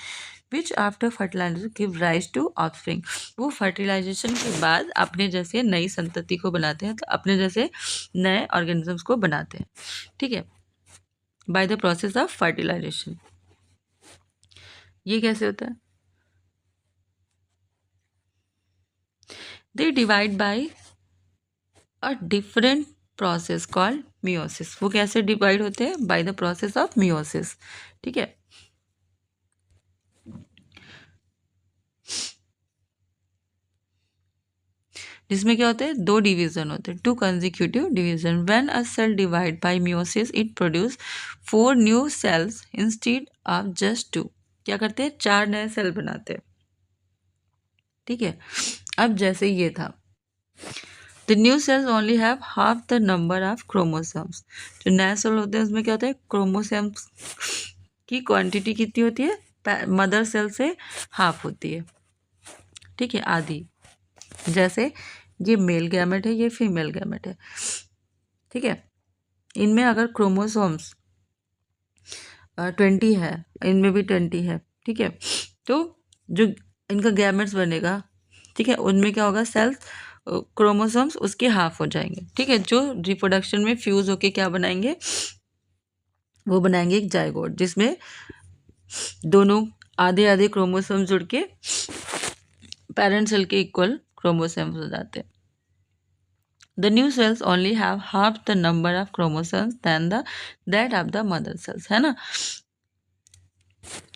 Which after fertilisation give rise to offspring, वो फर्टिलाइजेशन के बाद अपने जैसे नई संतति को बनाते हैं, तो अपने जैसे नए ऑर्गेनिजम्स को बनाते हैं, ठीक है, by the process of fertilisation. ये कैसे होता है, they divide by a different process called meiosis, वो कैसे डिवाइड होते हैं, by the process of meiosis, ठीक है। जिसमें क्या होता है, दो डिवीजन होते हैं, two consecutive division. When a cell divide by meiosis it produce 4 new cells instead of just 2, क्या करते हैं, 4 नए सेल बनाते हैं, ठीक है। अब जैसे ये था, the new sales only have half the number of chromosomes, जो नए सेल होते हैं उसमें क्या होता है, क्रोमोसोम्स की क्वांटिटी कितनी होती है, मदर सेल से हाफ होती है, ठीक है, आधी। जैसे ये मेल गैमेट है, ये फीमेल गैमेट है, ठीक है। इनमें अगर क्रोमोसोम्स 20 है, इनमें भी 20 है, ठीक है, तो जो इनका गैमेट्स बनेगा, ठीक है, उनमें क्या होगा, सेल्स क्रोमोसोम्स उसके हाफ हो जाएंगे, ठीक है, जो रिप्रोडक्शन में फ्यूज होके क्या बनाएंगे, वो बनाएंगे एक जाइगोट, जिसमें दोनों आधे आधे क्रोमोसोम जुड़ के पेरेंट सेल के इक्वल क्रोमोसोम्स हो जाते हैं। The new cells only have half the number of chromosomes than that of the mother cells, है ना,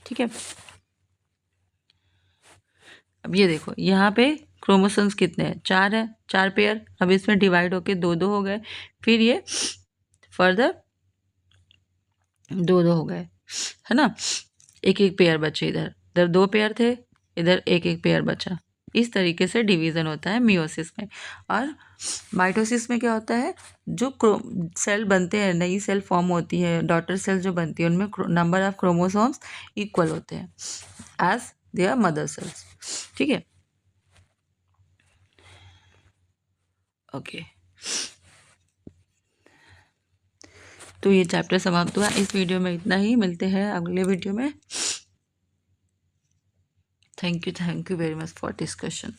ठीक है। अब ये देखो यहाँ पे क्रोमोसोम्स कितने हैं, 4 है, 4 पेयर, अब इसमें डिवाइड होके 2-2 हो गए, फिर ये फर्दर 2-2 हो गए, है ना, एक एक पेयर बचे, इधर इधर 2 पेयर थे, इधर एक एक पेयर बचा। इस तरीके से डिवीज़न होता है मियोसिस में। और माइटोसिस में क्या होता है, जो सेल बनते हैं, नई सेल फॉर्म होती है, डॉटर सेल जो बनती है, उनमें नंबर ऑफ क्रोमोसोम्स इक्वल होते हैं एज देयर मदर सेल्स, ठीक है, ओके। तो ये चैप्टर समाप्त हुआ। इस वीडियो में इतना ही, मिलते हैं अगले वीडियो में। Thank you very much for discussion.